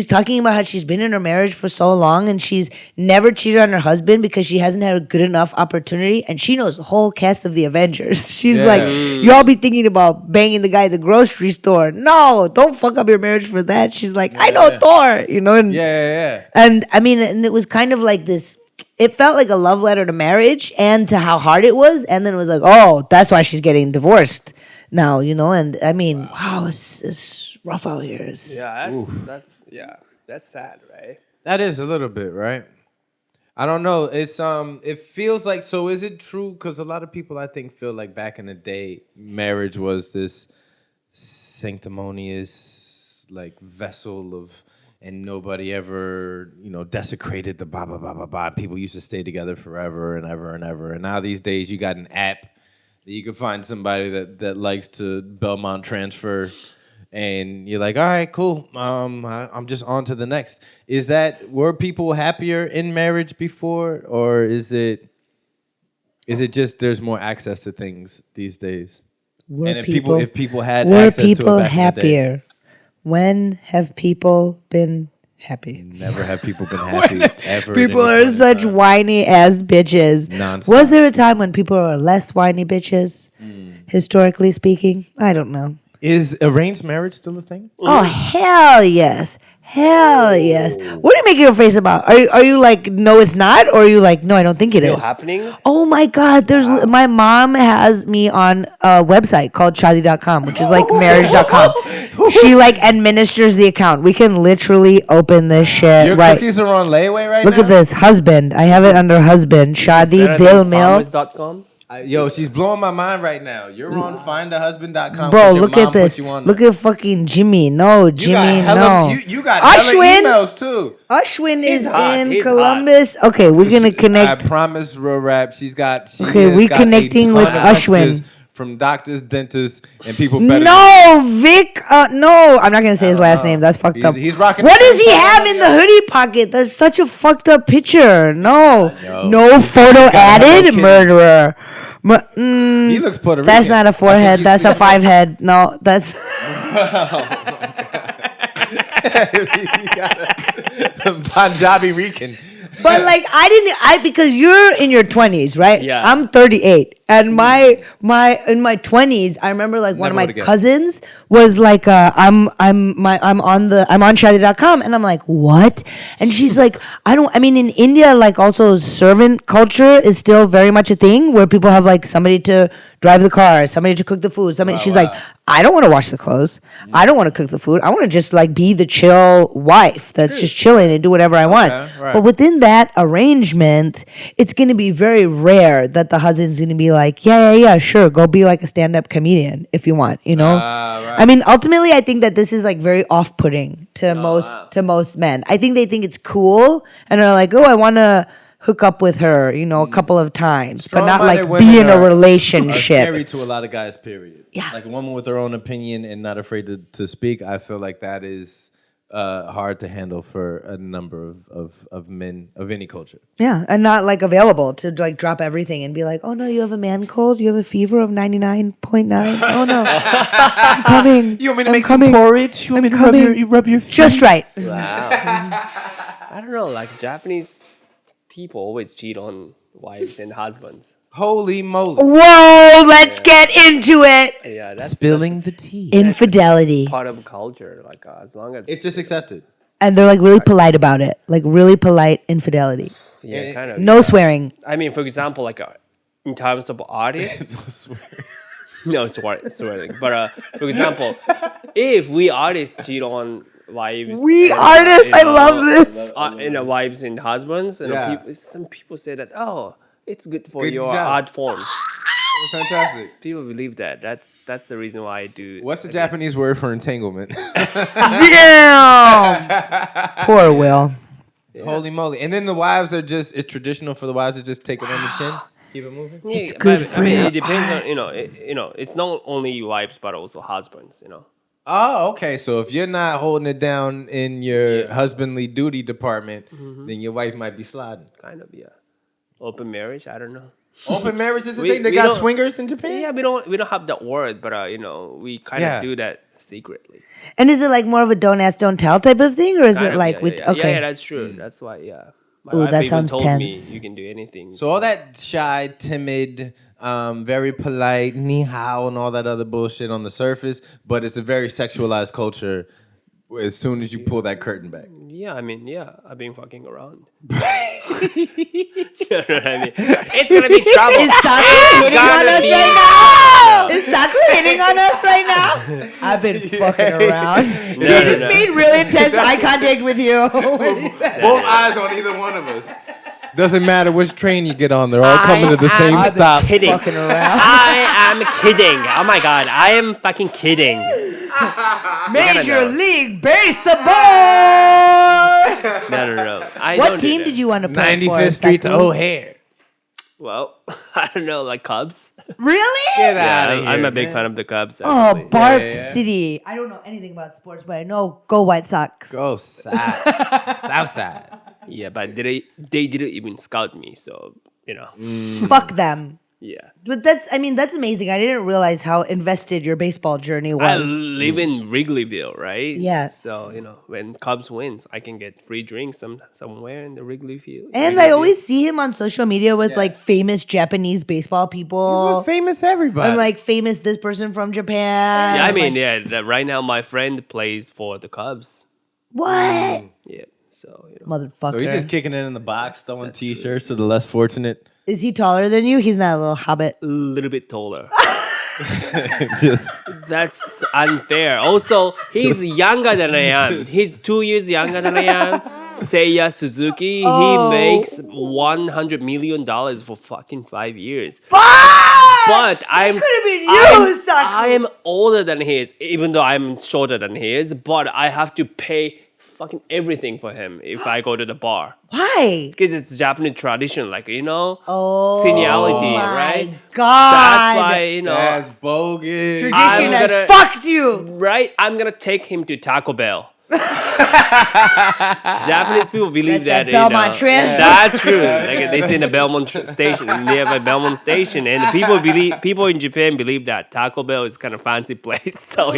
A: talking about how she's been in her marriage for so long, and she's never cheated on her husband because she hasn't had a good enough opportunity, and she knows the whole cast of the Avengers. She's
C: Yeah.
A: like, y'all be thinking about banging the guy at the grocery store. No, don't fuck up your marriage for that. She's like, I know Thor, and
C: Yeah.
A: and I mean, and it was kind of like this. It felt like a love letter to marriage and to how hard it was. And then it was like, oh, that's why she's getting divorced now, And I mean, wow, it's rough out here.
B: That's sad, right?
C: That is a little bit, right? I don't know. It's it feels like, so is it true? Because a lot of people I think feel like back in the day, marriage was this sanctimonious like vessel of, and nobody ever desecrated the blah blah blah blah blah. People used to stay together forever and ever and ever. And now these days you got an app that you can find somebody that likes to Belmont transfer. And you're like, all right, cool. I'm just on to the next. Were people happier in marriage before, or is it just there's more access to things these days?
A: Were
C: If
A: people
C: had
A: were
C: access to it
A: people
C: back in the day,
A: happier? When have people been happy?
C: never have people been happy ever. at
A: People
C: any
A: are
C: point in
A: such
C: time.
A: whiny ass bitches.
C: Nonstop.
A: Was there a time when people were less whiny bitches, historically speaking? I don't know.
C: Is arranged marriage still a thing?
A: Oh hell yes, hell yes. What are you making your face about? Are you like no it's not, or are you like no I don't think it
B: Still
A: is?
B: happening?
A: Oh my god, my mom has me on a website called shadi.com, which is like marriage.com. She like administers the account. We can literally open this shit
C: Your
A: right.
C: cookies are on layaway right
A: Look
C: now?
A: at this husband. I have it under husband. Shadi Dil Mil.
B: Farmers.com?
C: Yo, she's blowing my mind right now. You're on findahusband.com.
A: Bro,
C: Your
A: look
C: mom
A: at this.
C: put you on
A: Look
C: there.
A: at fucking Jimmy. No,
C: You
A: Jimmy,
C: got hella,
A: no.
C: You got hella
A: Ashwin?
C: emails too.
A: Ashwin is
B: hot.
A: in
B: He's
A: Columbus. Okay, we're gonna connect.
C: I promise, R.A.P. She
A: Okay,
C: has
A: we
C: got
A: connecting
C: a
A: with
C: ton of messages
A: Ashwin.
C: from doctors, dentists, and people better.
A: No, Vic. No, I'm not gonna say his last name. That's fucked up.
C: He's rocking.
A: What
C: the
A: does he
C: same
A: have
C: color
A: in the
C: as-
A: hoodie pocket? That's such a fucked up picture. No,
C: know.
A: no photo
C: got
A: added.
C: Hello Kitty.
A: Murderer.
C: He looks Puerto Rican.
A: That's not a forehead. That's a five head. No, that's.
C: He got a Punjabi Rican.
A: But like because you're in your 20s, right?
B: Yeah.
A: I'm 38, and my in my 20s, I remember like one of
C: Never
A: my
C: would have
A: cousins was like, I'm on shadi.com, and I'm like, what? And she's like, I mean in India, like also servant culture is still very much a thing where people have like somebody to drive the car, somebody to cook the food, somebody. She's like, I don't want to wash the clothes. I don't want to cook the food. I want to just like be the chill wife that's just chilling and do whatever I want.
C: Right.
A: But within that arrangement, it's going to be very rare that the husband's going to be like, yeah, sure, go be like a stand-up comedian if you want, you know?
C: Right.
A: I mean, ultimately, I think that this is like very off-putting to most men. I think they think it's cool and are like, oh, I want to hook up with her, you know, a couple of times, but not like be in a relationship.
C: Are scary to a lot of guys, period.
A: Yeah.
C: Like a woman with her own opinion and not afraid to speak, I feel like that is hard to handle for a number of men of any culture.
A: Yeah, and not like available to like drop everything and be like, oh no, you have a man cold, you have a fever of 99.9. Oh no, I'm coming.
C: You want me to
A: I'm
C: make
A: coming.
C: some porridge? You want me to rub your feet?
A: Just right.
B: Wow. I don't know. Like Japanese people always cheat on wives and husbands.
C: Holy moly.
A: Whoa, let's get into it.
B: Yeah, that's
C: Spilling the tea.
A: Infidelity.
B: part of culture. Like as long as
C: It's just accepted.
A: And they're like really polite about it. Like really polite infidelity.
B: yeah, kind of
A: No swearing.
B: I mean, for example, like in terms of artists, no swearing. But for example, if we artists cheat on wives,
A: We
B: and,
A: artists, I
B: know,
A: love this.
B: wives and husbands, you know,
C: Yeah.
B: some people say that it's good for
C: Good
B: your
C: job.
B: art form.
C: Fantastic.
B: People believe that. That's the reason why I do.
C: What's the Japanese word for entanglement?
A: Damn. Poor Will.
C: Holy moly. And then the wives are just, it's traditional for the wives to just take it on the chin, keep it moving.
B: It's
A: good
B: but,
A: for
B: I mean,
A: your
B: it depends on it's not only wives but also husbands. You know.
C: Oh, okay. So if you're not holding it down in your
B: Yeah.
C: husbandly duty department, then your wife might be sliding.
B: Kind of, yeah. Open marriage, I don't know.
C: Open marriage is the
B: We-
C: thing. They
B: we
C: got
B: don't-
C: swingers in Japan?
B: Yeah, we don't have that word, but we kind
C: Yeah.
B: of do that secretly.
A: And is it like more of a don't ask, don't tell type of thing? Or is
B: Kind
A: it
B: of,
A: like,
B: yeah.
A: okay.
B: Yeah, that's true. That's why, yeah. My
A: Ooh,
B: wife
A: that
B: even
A: sounds
B: told
A: tense.
B: me you can do anything.
C: So all that shy, timid, very polite, ni hao, and all that other bullshit on the surface, but it's a very sexualized culture as soon as you pull that curtain back.
B: Yeah, I mean, I've been fucking around. You know what I mean? It's gonna be trouble.
A: Is Saku hitting on
B: gonna
A: us
B: be
A: right now? Is Saku hitting on us right now? I've been fucking around. He just
B: no.
A: made really intense eye contact with you.
C: Both eyes on either one of us. Doesn't matter which train you get on, they're all coming to the same
B: I've been
C: stop.
B: kidding.
A: Fucking around.
B: I am kidding. Oh my god, I am fucking kidding.
A: Major
B: know.
A: League Baseball.
B: No. I
A: What
B: don't do
A: team
B: that.
A: did you want to play
C: 95th
A: for?
C: Street to
A: Saku?
C: O'Hare.
B: Well, I don't know, like Cubs.
A: Really?
B: Yeah, I'm a big fan of the Cubs.
A: Oh,
B: Actually.
A: Barf City. I don't know anything about sports, but I know go White Sox.
C: Go South. Southside.
B: Yeah, but they didn't even scout me, so
A: Fuck them.
B: yeah.
A: But that's amazing. I didn't realize how invested your baseball journey
B: I
A: was.
B: live in Wrigleyville, right?
A: Yeah.
B: So when Cubs wins, I can get free drinks somewhere in the Wrigley Field.
A: And I always see him on social media with like famous Japanese baseball people.
C: Famous everybody.
A: And like famous this person from Japan.
B: Yeah, I mean,
A: like,
B: right now my friend plays for the Cubs.
A: what?
B: Yeah, so
A: Motherfucker.
C: So he's just kicking it in the box, throwing
B: that's
C: T-shirts to the less fortunate.
A: Is he taller than you? He's not a little hobbit.
B: a little bit taller.
C: Just
B: That's unfair. Also, he's younger than I am. He's 2 years younger than I am. Seiya Suzuki,
A: Oh.
B: he makes $100 million for fucking 5 years.
A: Fuck!
B: But I'm
A: Could have been you, Saku.
B: I am older than he is, even though I'm shorter than he is. But I have to pay fucking everything for him if I go to the bar.
A: Why?
B: Because it's Japanese tradition, like
A: Oh,
B: seniority,
A: my
B: right?
A: God.
B: That's why
C: that's bogus.
A: Tradition
B: I'm
A: has
B: gonna-
A: fucked you.
B: Right? I'm gonna take him to Taco Bell. Japanese people believe
A: That's
B: that.
A: that Belmont transfer.
B: That's true. Like it's in the Belmont station, nearby Belmont station, and people in Japan believe that Taco Bell is kind of fancy place. So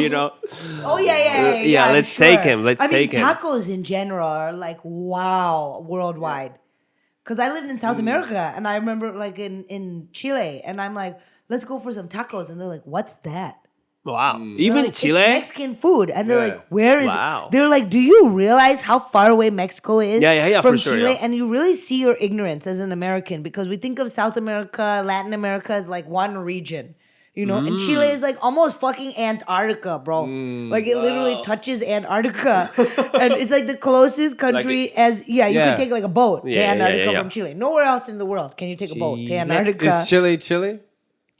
A: Oh yeah. I'm
B: let's
A: sure.
B: take him. Let's
A: I
B: take
A: mean,
B: him.
A: tacos in general are like wow, worldwide. Because I lived in South America, and I remember like in Chile, and I'm like, let's go for some tacos, and they're like, what's that?
B: Wow.
A: They're
B: Even
A: like,
B: Chile.
A: it's Mexican food, and they're
C: Yeah.
A: like, where is?
B: Wow.
A: They're like, do you realize how far away Mexico is?
B: Yeah,
A: from
B: for sure,
A: Chile,
B: yeah.
A: and you really see your ignorance as an American because we think of South America, Latin America as like one region. You know, and Chile is like almost fucking Antarctica, bro. Like it literally touches Antarctica, and it's like the closest country you can take like a boat to Antarctica from Chile. Nowhere else in the world can you take a boat to Antarctica.
C: Is Chile?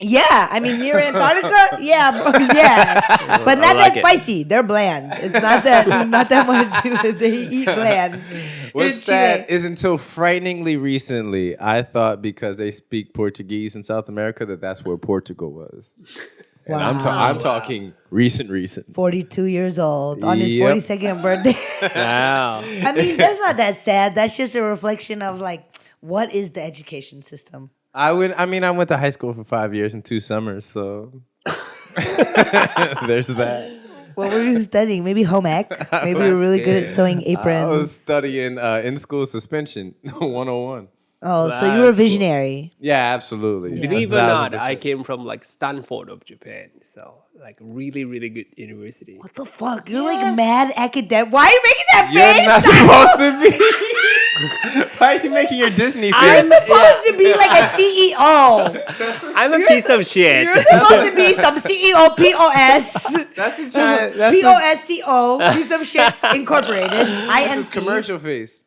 A: Yeah, I mean near Antarctica, yeah, bro, yeah, but not that spicy. They're bland. It's not that much. They eat bland.
C: What's sad is until frighteningly recently, I thought because they speak Portuguese in South America that's where Portugal was. And I'm talking recent.
A: 42 years old on his 42nd birthday.
B: Wow.
A: I mean, that's not that sad. That's just a reflection of like, what is the education system?
C: I went to high school for 5 years and 2 summers, so there's that.
A: What were you studying? Maybe home ec? Maybe you were really good at sewing aprons.
C: I was studying in-school suspension 101.
A: Oh, so you were a visionary.
C: Yeah, absolutely.
B: Yeah. Believe it or not, I came from like Stanford of Japan, so like really, really good university.
A: What the fuck? You're like mad academic. Why are you making that
C: You're
A: face?
C: not supposed to be. Why are you making your Disney face?
A: I'm supposed to be like a CEO.
B: I'm a piece of shit.
A: You're supposed to be some CEO POS.
C: That's the China.
A: POSCO, piece of shit incorporated.
C: That's his commercial face.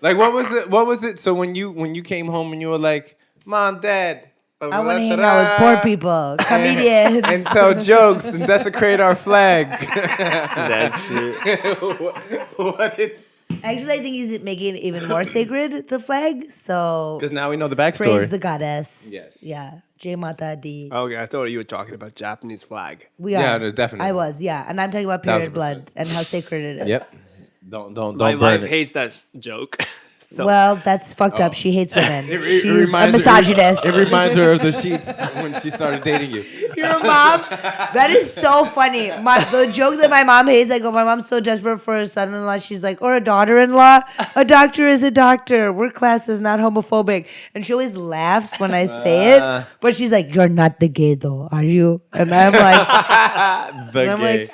C: Like what was it? So when you came home and you were like, Mom, Dad,
A: I want to hang out with poor people, comedians,
C: and tell jokes and desecrate our flag.
B: That's true.
C: what did?
A: Actually, I think he's making it even more sacred, the flag. So
C: because now we know the backstory.
A: Praise the goddess.
C: Yes.
A: Yeah. Jai Mata Di.
B: Okay, I thought you were talking about Japanese flag.
A: We are.
C: Yeah, no, definitely.
A: I was. Yeah, and I'm talking about period blood and how sacred it is.
C: Yep. Don't
B: My
C: burn
B: wife
C: it.
B: hates that joke. So.
A: Well, that's fucked up. She hates women. She's a
C: reminds
A: misogynist.
C: It reminds her of the sheets when she started dating you.
A: Your mom? That is so funny. The joke that my mom hates, I go, my mom's so desperate for a son-in-law. She's like, or a daughter-in-law. A doctor is a doctor. Work class is not homophobic. And she always laughs when I say it. But she's like, you're not the gay though, are you? And I'm like,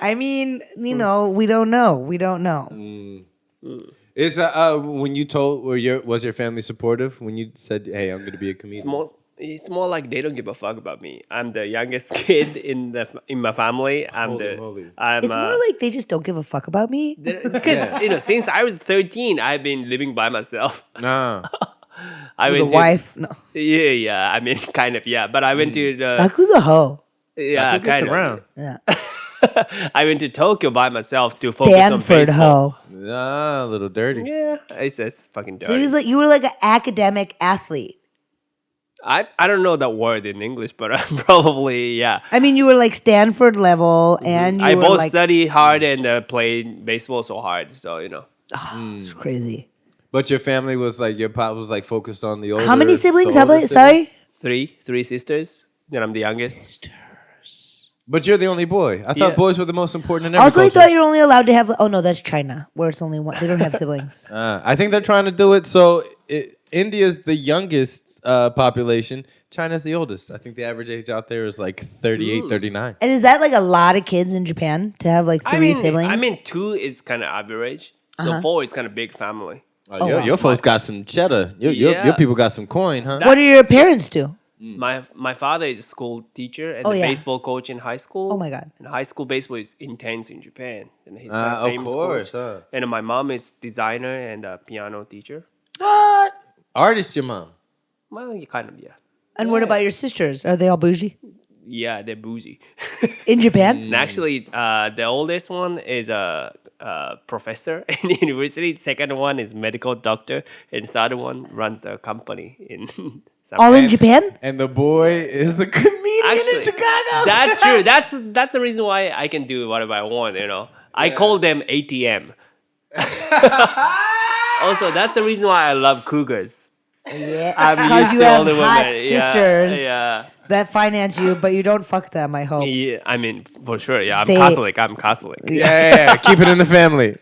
A: I mean, you know, we don't know. We don't know.
C: Is when you told was your family supportive when you said, "Hey, I'm going to be a comedian"?
B: It's more like they don't give a fuck about me. I'm the youngest kid in my family.
A: It's more like they just don't give a fuck about me.
B: Because since I was 13, I've been living by myself.
C: No.
A: With a wife? No.
B: Yeah. I mean, kind of, yeah. But I went to
A: Saku's a hoe.
B: Yeah,
C: Saku gets
B: kind of.
C: around.
A: Yeah.
B: I went to Tokyo by myself to focus on
A: Stanford
B: baseball.
A: hoe.
C: Ah, a little dirty.
B: Yeah, it's fucking dirty.
A: So he was like, you were like an academic athlete.
B: I don't know that word in English, but probably, yeah.
A: I mean, you were like Stanford level, and
B: I
A: were
B: both
A: like,
B: studied hard and played baseball so hard, so
A: it's crazy.
C: But your family was like, your pop was like focused on the older.
A: How many siblings?
C: the older
A: Sorry?
B: Three sisters. Then I'm the youngest.
C: But you're the only boy. I thought boys were the most important in every
A: Also, I
C: culture.
A: thought you're only allowed to have. Oh no, that's China, where it's only one. They don't have siblings.
C: I think they're trying to do it. So India's the youngest population. China's the oldest. I think the average age out there is like 38, 39.
A: And is that like a lot of kids in Japan to have like three siblings?
B: I mean, 2 is kind of average. So 4 is kind of big family.
C: Your folks got some cheddar. Your people got some coin, huh?
A: What do your parents do?
B: My father is a school teacher and a baseball coach in high school.
A: Oh my god!
B: And high school baseball is intense in Japan, and he's got a famous
C: of course.
B: coach. And my mom is designer and a piano teacher.
C: What? Artist, your mom?
B: Well, kind of, yeah.
A: And what about your sisters? Are they all bougie?
B: Yeah, they're bougie.
A: In Japan?
B: And actually, the oldest one is a professor in university. Second one is medical doctor, and the third one runs the company in.
A: All in Japan?
C: And the boy is a comedian in Chicago.
B: That's true. That's the reason why I can do whatever I want. I call them ATM. Also, that's the reason why I love cougars.
A: Yeah,
B: I'm used
A: you
B: to
A: have
B: older
A: hot
B: women.
A: sisters that finance you, but you don't fuck them. I hope.
B: Yeah, I mean, for sure. Yeah, I'm Catholic.
C: Yeah. Keep it in the family.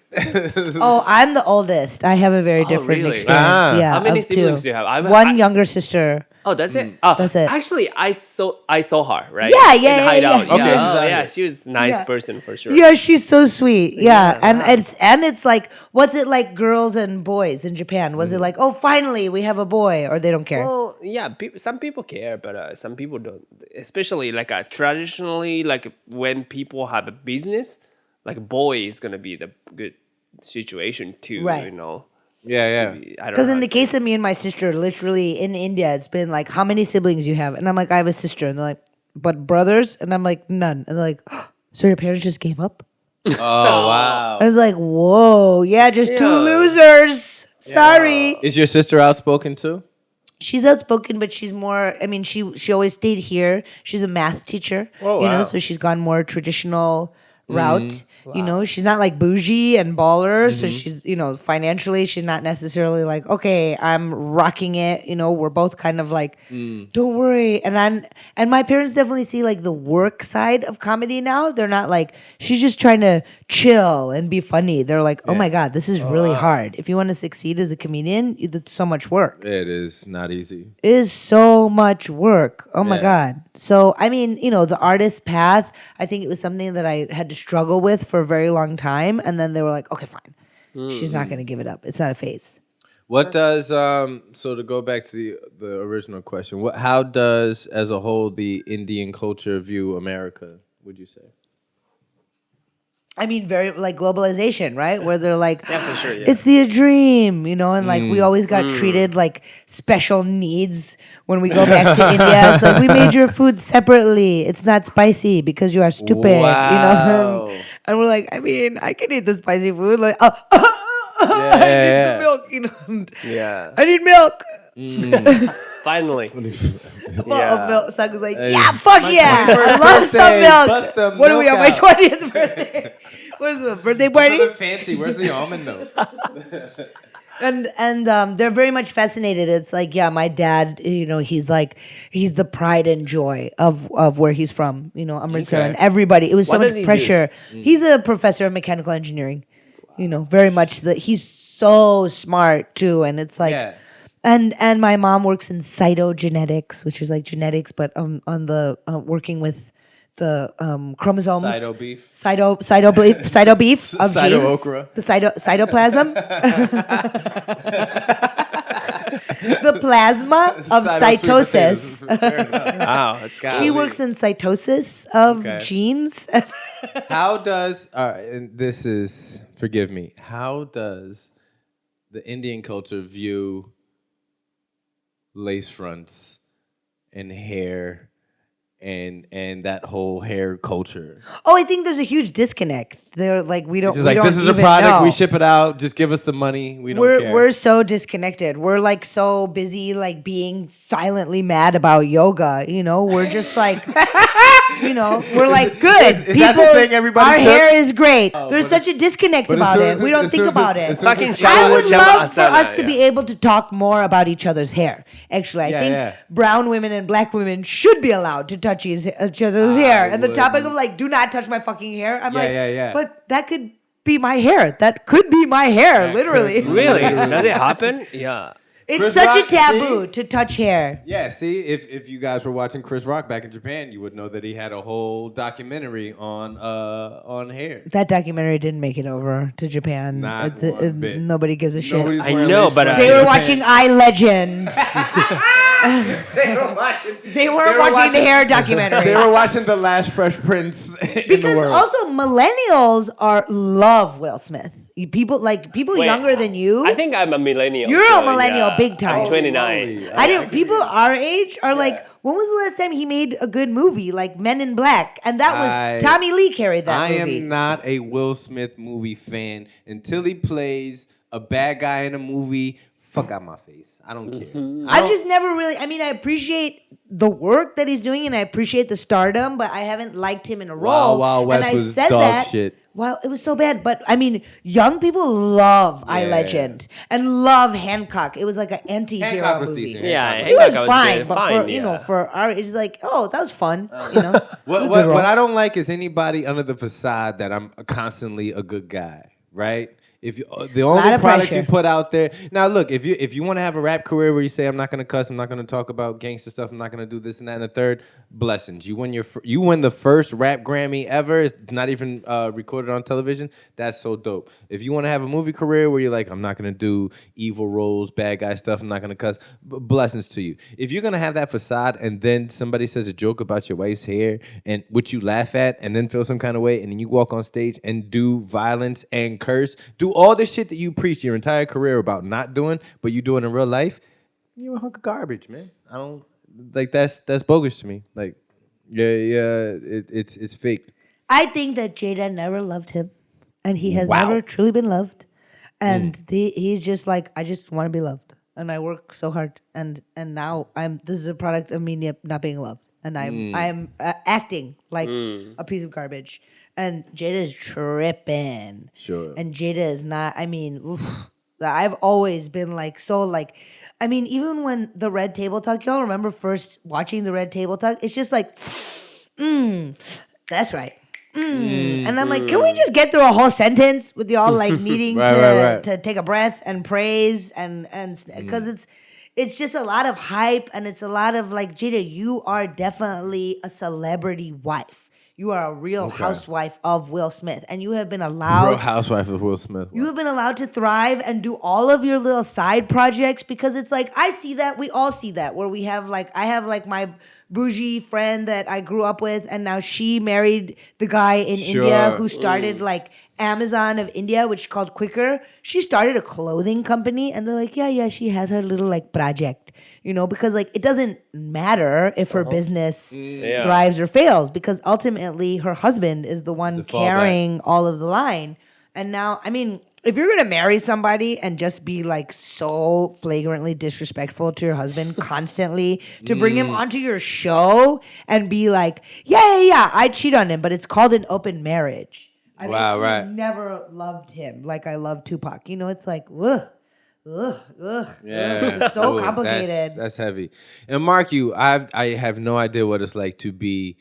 A: Oh, I'm the oldest. I have a very different
B: really?
A: experience. Yeah,
B: How many
A: of
B: siblings
A: two.
B: do you have?
A: One younger sister.
B: Oh, that's it. Oh,
A: That's it.
B: Actually, I saw her, right?
A: Yeah,
B: In
A: yeah,
B: Hideout.
A: yeah.
C: Okay,
B: Yeah.
C: she's
B: Oh,
C: out
B: yeah.
C: here.
B: She was a nice
A: Yeah.
B: person for sure.
A: Yeah, she's so sweet. Yeah, and it's like, what's it like, girls and boys in Japan? Was it like, oh, finally we have a boy, or they don't care?
B: Well, yeah, some people care, but some people don't. Especially like traditionally, like when people have a business, like boy is gonna be the good situation too.
A: Right.
B: You know.
C: Yeah,
B: I don't
A: Because
B: know
A: in
B: how
A: the
B: to say
A: case of me and my sister, literally in India, it's been like, how many siblings you have? And I'm like, I have a sister, and they're like, but brothers? And I'm like, none. And they're like, so your parents just gave up?
C: Oh, wow.
A: I was like, whoa, yeah, just two
B: Yeah.
A: losers. Sorry.
C: Is your sister outspoken too?
A: She's outspoken, but she's more. I mean, she always stayed here. She's a math teacher,
B: Oh,
A: you know,
B: wow.
A: so she's gone more traditional route. You know, she's not like bougie and baller, so she's, you know, financially she's not necessarily like, okay, I'm rocking it. You know, we're both kind of like, don't worry. And my parents definitely see like the work side of comedy now. They're not like, she's just trying to chill and be funny. They're like, oh my god, this is really hard. If you want to succeed as a comedian, it's so much work.
C: It is not easy.
A: Is so much work. Oh my
C: Yeah.
A: God. So, I mean, you know, the artist path, I think it was something that I had to struggle with for a very long time. And then they were like, okay, fine. She's not going to give it up. It's not a phase.
C: What does so to go back to the original question, how does as a whole the Indian culture view America, would you say?
A: I mean, very like globalization, right? Where they're like,
B: Yeah, for sure, yeah.
A: it's the dream, you know, and like we always got treated like special needs when we go back to India. It's like, we made your food separately. It's not spicy because you are stupid, you know?
C: Wow.
A: And we're like, I mean, I can eat the spicy food. Like, I need
C: yeah.
A: some milk, you know?
B: Yeah.
A: I need milk.
B: Finally.
A: Well, milk. Saku's like,
C: Hey,
A: yeah, fuck
C: my
A: yeah. I
C: 21st
A: love
C: birthday,
A: some
C: bust the
A: milk. What are we
C: milk
A: on my
C: out.
A: 20th birthday? What is it, birthday party?
C: Fancy. Where's the almond milk?
A: And they're very much fascinated. It's like, yeah, my dad, you know, he's the pride and joy of where he's from, you know, Amritsar,
C: Okay.
A: and everybody. It was so
B: What does
A: much
B: he do?
A: pressure. He's a professor of mechanical engineering, you know, very much. He's so smart too, and it's like,
C: Yeah.
A: and my mom works in cytogenetics, which is like genetics, but on the working with the chromosomes.
C: Cyto beef.
A: Cyto beef of
C: Cyto
A: genes.
C: okra.
A: The cytoplasm. The plasma of cytosis.
B: Wow, that's
C: Golly.
A: She works in cytosis of
C: Okay.
A: genes.
C: How does and this is forgive me. How does the Indian culture view lace fronts and hair and that whole hair culture?
A: Oh, I think there's a huge disconnect. They're like, we don't.
C: It's just
A: we
C: like,
A: don't
C: this is a
A: even
C: product,
A: know.
C: we ship it out, just give us the money, we don't care.
A: We're so disconnected. We're like so busy like being silently mad about yoga, you know? We're just like you know, we're like good.
C: Is that the thing everybody
A: our
C: took?
A: hair is great. There's
C: but
A: such a disconnect
C: but as
A: about
C: soon
A: it.
C: as
A: We
C: it-
A: don't
C: as
A: think
C: soon as
A: about
C: it's-
A: it.
C: as soon as
B: Fucking
C: it's-
A: I would
B: Shawa
A: love for
B: asana,
A: us to
B: yeah.
A: be able to talk more about each other's hair. Actually, I
C: Yeah,
A: think
C: yeah.
A: brown women and black women should be allowed to touch each other's hair. And the topic of like, do not touch my fucking hair. I'm
C: Yeah,
A: like,
C: yeah.
A: but that could be my hair. That could be my hair, literally.
C: could.
B: Really? Does it happen? Yeah.
A: It's
C: Chris
A: such
C: Rock,
A: a taboo
C: see?
A: to touch hair.
C: Yeah, see, if you guys were watching Chris Rock back in Japan, you would know that he had a whole documentary on hair.
A: That documentary didn't make it over to Japan.
C: Not one bit.
A: Nobody gives a shit.
C: Nobody's
B: I
C: wearing
B: know,
C: lace
B: but
C: fronts
A: They
C: in
A: were
C: Japan.
A: watching I Legend.
C: They were watching.
A: They weren't watching the hair documentary.
C: They were watching the last Fresh Prince in the
A: Because
C: world.
A: also millennials love Will Smith. People
B: Wait,
A: younger than you.
B: I think I'm a millennial.
A: You're a
B: so,
A: millennial
B: yeah.
A: big time.
B: I'm 29.
C: Holy
A: I didn't. People our age are like, when was the last time he made a good movie like Men in Black? And that was Tommy Lee carried that
C: I
A: movie.
C: am not a Will Smith movie fan until he plays a bad guy in a movie. Fuck out my face. I don't care.
A: I've just never really. I mean, I appreciate the work that he's doing, and I appreciate the stardom, but I haven't liked him in a role.
C: Wild West
A: and I
C: was
A: said
C: dog
A: that.
C: shit.
A: Well, it was so bad, but I mean, young people love I
C: Yeah.
A: Legend and love Hancock. It was like an anti-hero
C: Hancock was
A: movie.
C: decent.
B: Yeah,
A: It was
B: Hancock
A: fine,
B: good.
A: but
B: Fine,
A: for you
B: yeah.
A: know, for our, it's like, oh, that was fun. You know,
C: What,
A: Good
C: what,
A: role.
C: what I don't like is anybody under the facade that I'm constantly a good guy, right? If you, the only
A: of
C: products
A: pressure.
C: you put out there now, look, if you want to have a rap career where you say I'm not gonna cuss, I'm not gonna talk about gangster stuff, I'm not gonna do this and that and the third, blessings. You win the first rap Grammy ever. It's not even recorded on television. That's so dope. If you want to have a movie career where you're like I'm not gonna do evil roles, bad guy stuff, I'm not gonna cuss, blessings to you. If you're gonna have that facade and then somebody says a joke about your wife's hair and which you laugh at and then feel some kind of way and then you walk on stage and do violence and curse, do all the shit that you preach your entire career about not doing, but you do it in real life, you're a hunk of garbage, man. I don't like that's bogus to me. Like, it's fake.
A: I think that Jada never loved him, and he has
C: Wow.
A: never truly been loved. And he's just like, I just want to be loved, and I work so hard, and now this is a product of me not being loved, and I'm acting like a piece of garbage. And Jada is tripping.
C: Sure.
A: And Jada is not. I mean, I've always been like so like. I mean, even when the Red Table Talk, y'all remember first watching the Red Table Talk? It's just like, that's right. And I'm like, can we just get through a whole sentence with y'all like needing
C: Right.
A: to take a breath and praise and because it's just a lot of hype and it's a lot of like, Jada, you are definitely a celebrity wife. You are a real housewife of Will Smith, and you have been allowed.
C: Real housewife of Will Smith.
A: You have been allowed to thrive and do all of your little side projects because it's like I see that, we all see that, where we have like I have like my bougie friend that I grew up with, and now she married the guy in India who started like Amazon of India, which is called Quicker. She started a clothing company, and they're like, yeah, she has her little like project, because like it doesn't matter if her business thrives or fails, because ultimately her husband is the one carrying all of the line. And now, I mean, if you're gonna marry somebody and just be like so flagrantly disrespectful to your husband constantly to bring him onto your show and be like, yeah, I cheat on him, but it's called an open marriage. I've actually never loved him like I love Tupac. It's like, ugh.
C: Yeah,
A: so complicated.
C: That's heavy. And Mark, I have no idea what it's like to be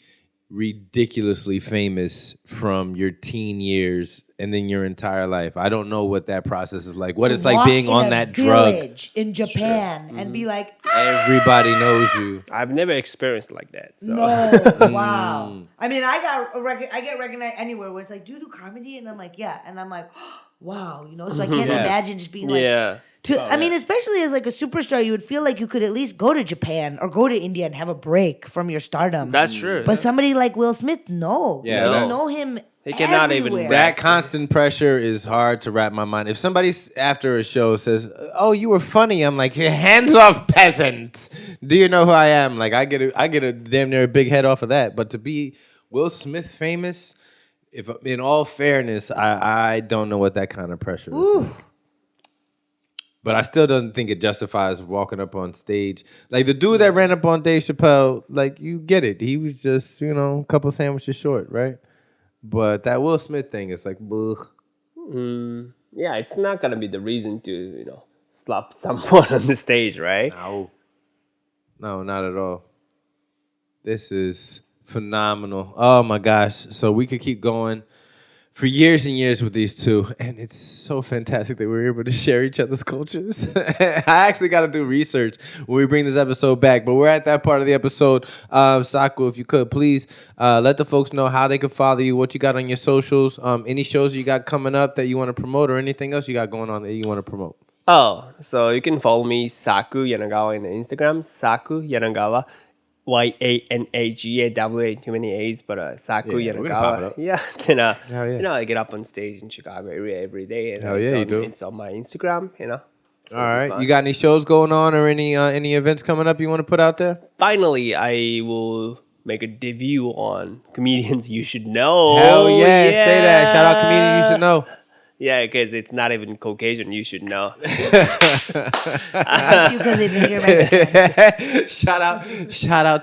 C: ridiculously famous from your teen years and then your entire life. I don't know what that process is like. What it's like being on that drug
A: in Japan and be like,
C: everybody knows you.
B: I've never experienced like that. So.
A: no, wow. I mean, I get recognized anywhere where it's like, do you do comedy? And I'm like, yeah. And I'm like, wow, So I can't imagine just being like, I mean, especially as like a superstar, you would feel like you could at least go to Japan or go to India and have a break from your stardom.
B: That's true.
A: But somebody like Will Smith, no.
C: Yeah,
A: you know him.
B: He cannot
A: everywhere.
B: even
C: That constant pressure is hard to wrap my mind. If somebody after a show says, "Oh, you were funny," I'm like, "Hands off, peasant! Do you know who I am?" Like I get a damn near a big head off of that. But to be Will Smith famous, if in all fairness, I don't know what that kind of pressure is. Like. But I still don't think it justifies walking up on stage. Like the dude that ran up on Dave Chappelle, like you get it. He was just, a couple sandwiches short, right? But that Will Smith thing is like,
B: yeah, it's not gonna be the reason to, slap someone on the stage, right?
C: No, not at all. This is phenomenal. Oh my gosh. So we could keep going for years and years with these two, and it's so fantastic that we're able to share each other's cultures. I actually got to do research when we bring this episode back, but we're at that part of the episode. Saku, if you could, please let the folks know how they can follow you, what you got on your socials, any shows you got coming up that you want to promote, or anything else you got going on that you want to promote.
B: Oh, so you can follow me, Saku Yanagawa, in Instagram, Saku Yanagawa. YANAGAWA, too many A's, but Saku Yanagawa. Yeah, then I get up on stage in Chicago area every day, and it's on my Instagram.
C: All right, you got any shows going on or any events coming up you want to put out there?
B: Finally, I will make a debut on Comedians You Should Know.
C: Hell yeah, say that. Shout out Comedians You Should Know.
B: Yeah, because it's not even Caucasian, you should know.
C: Shout out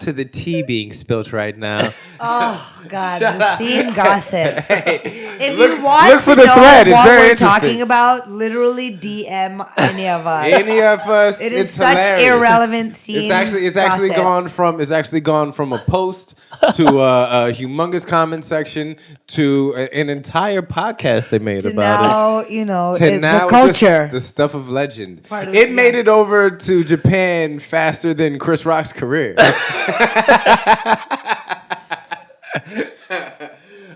C: to the tea being spilt right now.
A: Oh God, the scene gossip. If
C: Look
A: you want
C: for
A: to
C: the
A: know
C: thread. It's
A: what
C: very
A: we're
C: interesting.
A: talking about, literally DM any of us.
C: Any of us.
A: It is
C: it's
A: such
C: hilarious.
A: irrelevant scene.
C: It's actually
A: gossip.
C: gone from a post to a humongous comment section to an entire podcast they made about
A: now, you know,
C: And now
A: the
C: it's just
A: culture.
C: the stuff of legend.
A: Part of
C: It
A: it,
C: made
A: yeah.
C: it over to Japan faster than Chris Rock's career.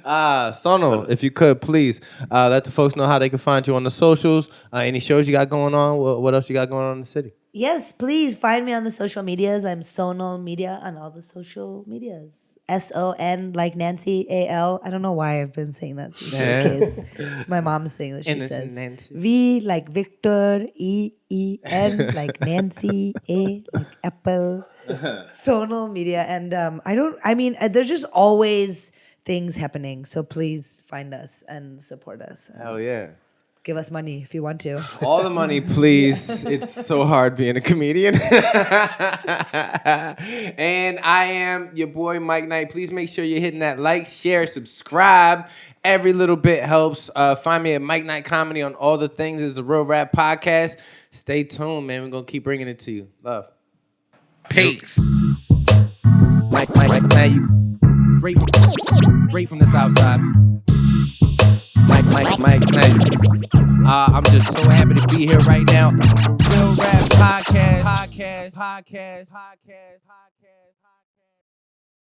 C: Sonal, if you could, please let the folks know how they can find you on the socials. Any shows you got going on? What else you got going on in the city?
A: Yes, please find me on the social medias. I'm Sonal Media on all the social medias. SON like Nancy AL. I don't know why I've been saying that since we were kids. It's my mom's thing that she
C: Innocent
A: says.
C: Nancy.
A: V like Victor, EEN like Nancy, A like Apple. Sonal Media, and there's just always things happening. So please find us and support us. And
C: Hell yeah.
A: give us money if you want to.
C: All the money, please. It's so hard being a comedian. And I am your boy, Mike Knight. Please make sure you're hitting that like, share, subscribe. Every little bit helps. Find me at Mike Knight Comedy on all the things. It's a Real Rap Podcast. Stay tuned, man. We're going to keep bringing it to you. Love.
D: Peace.
C: Mike Knight, you straight from the south side. Mike Knight. I'm just so happy to be here right now. Real Rap Podcast.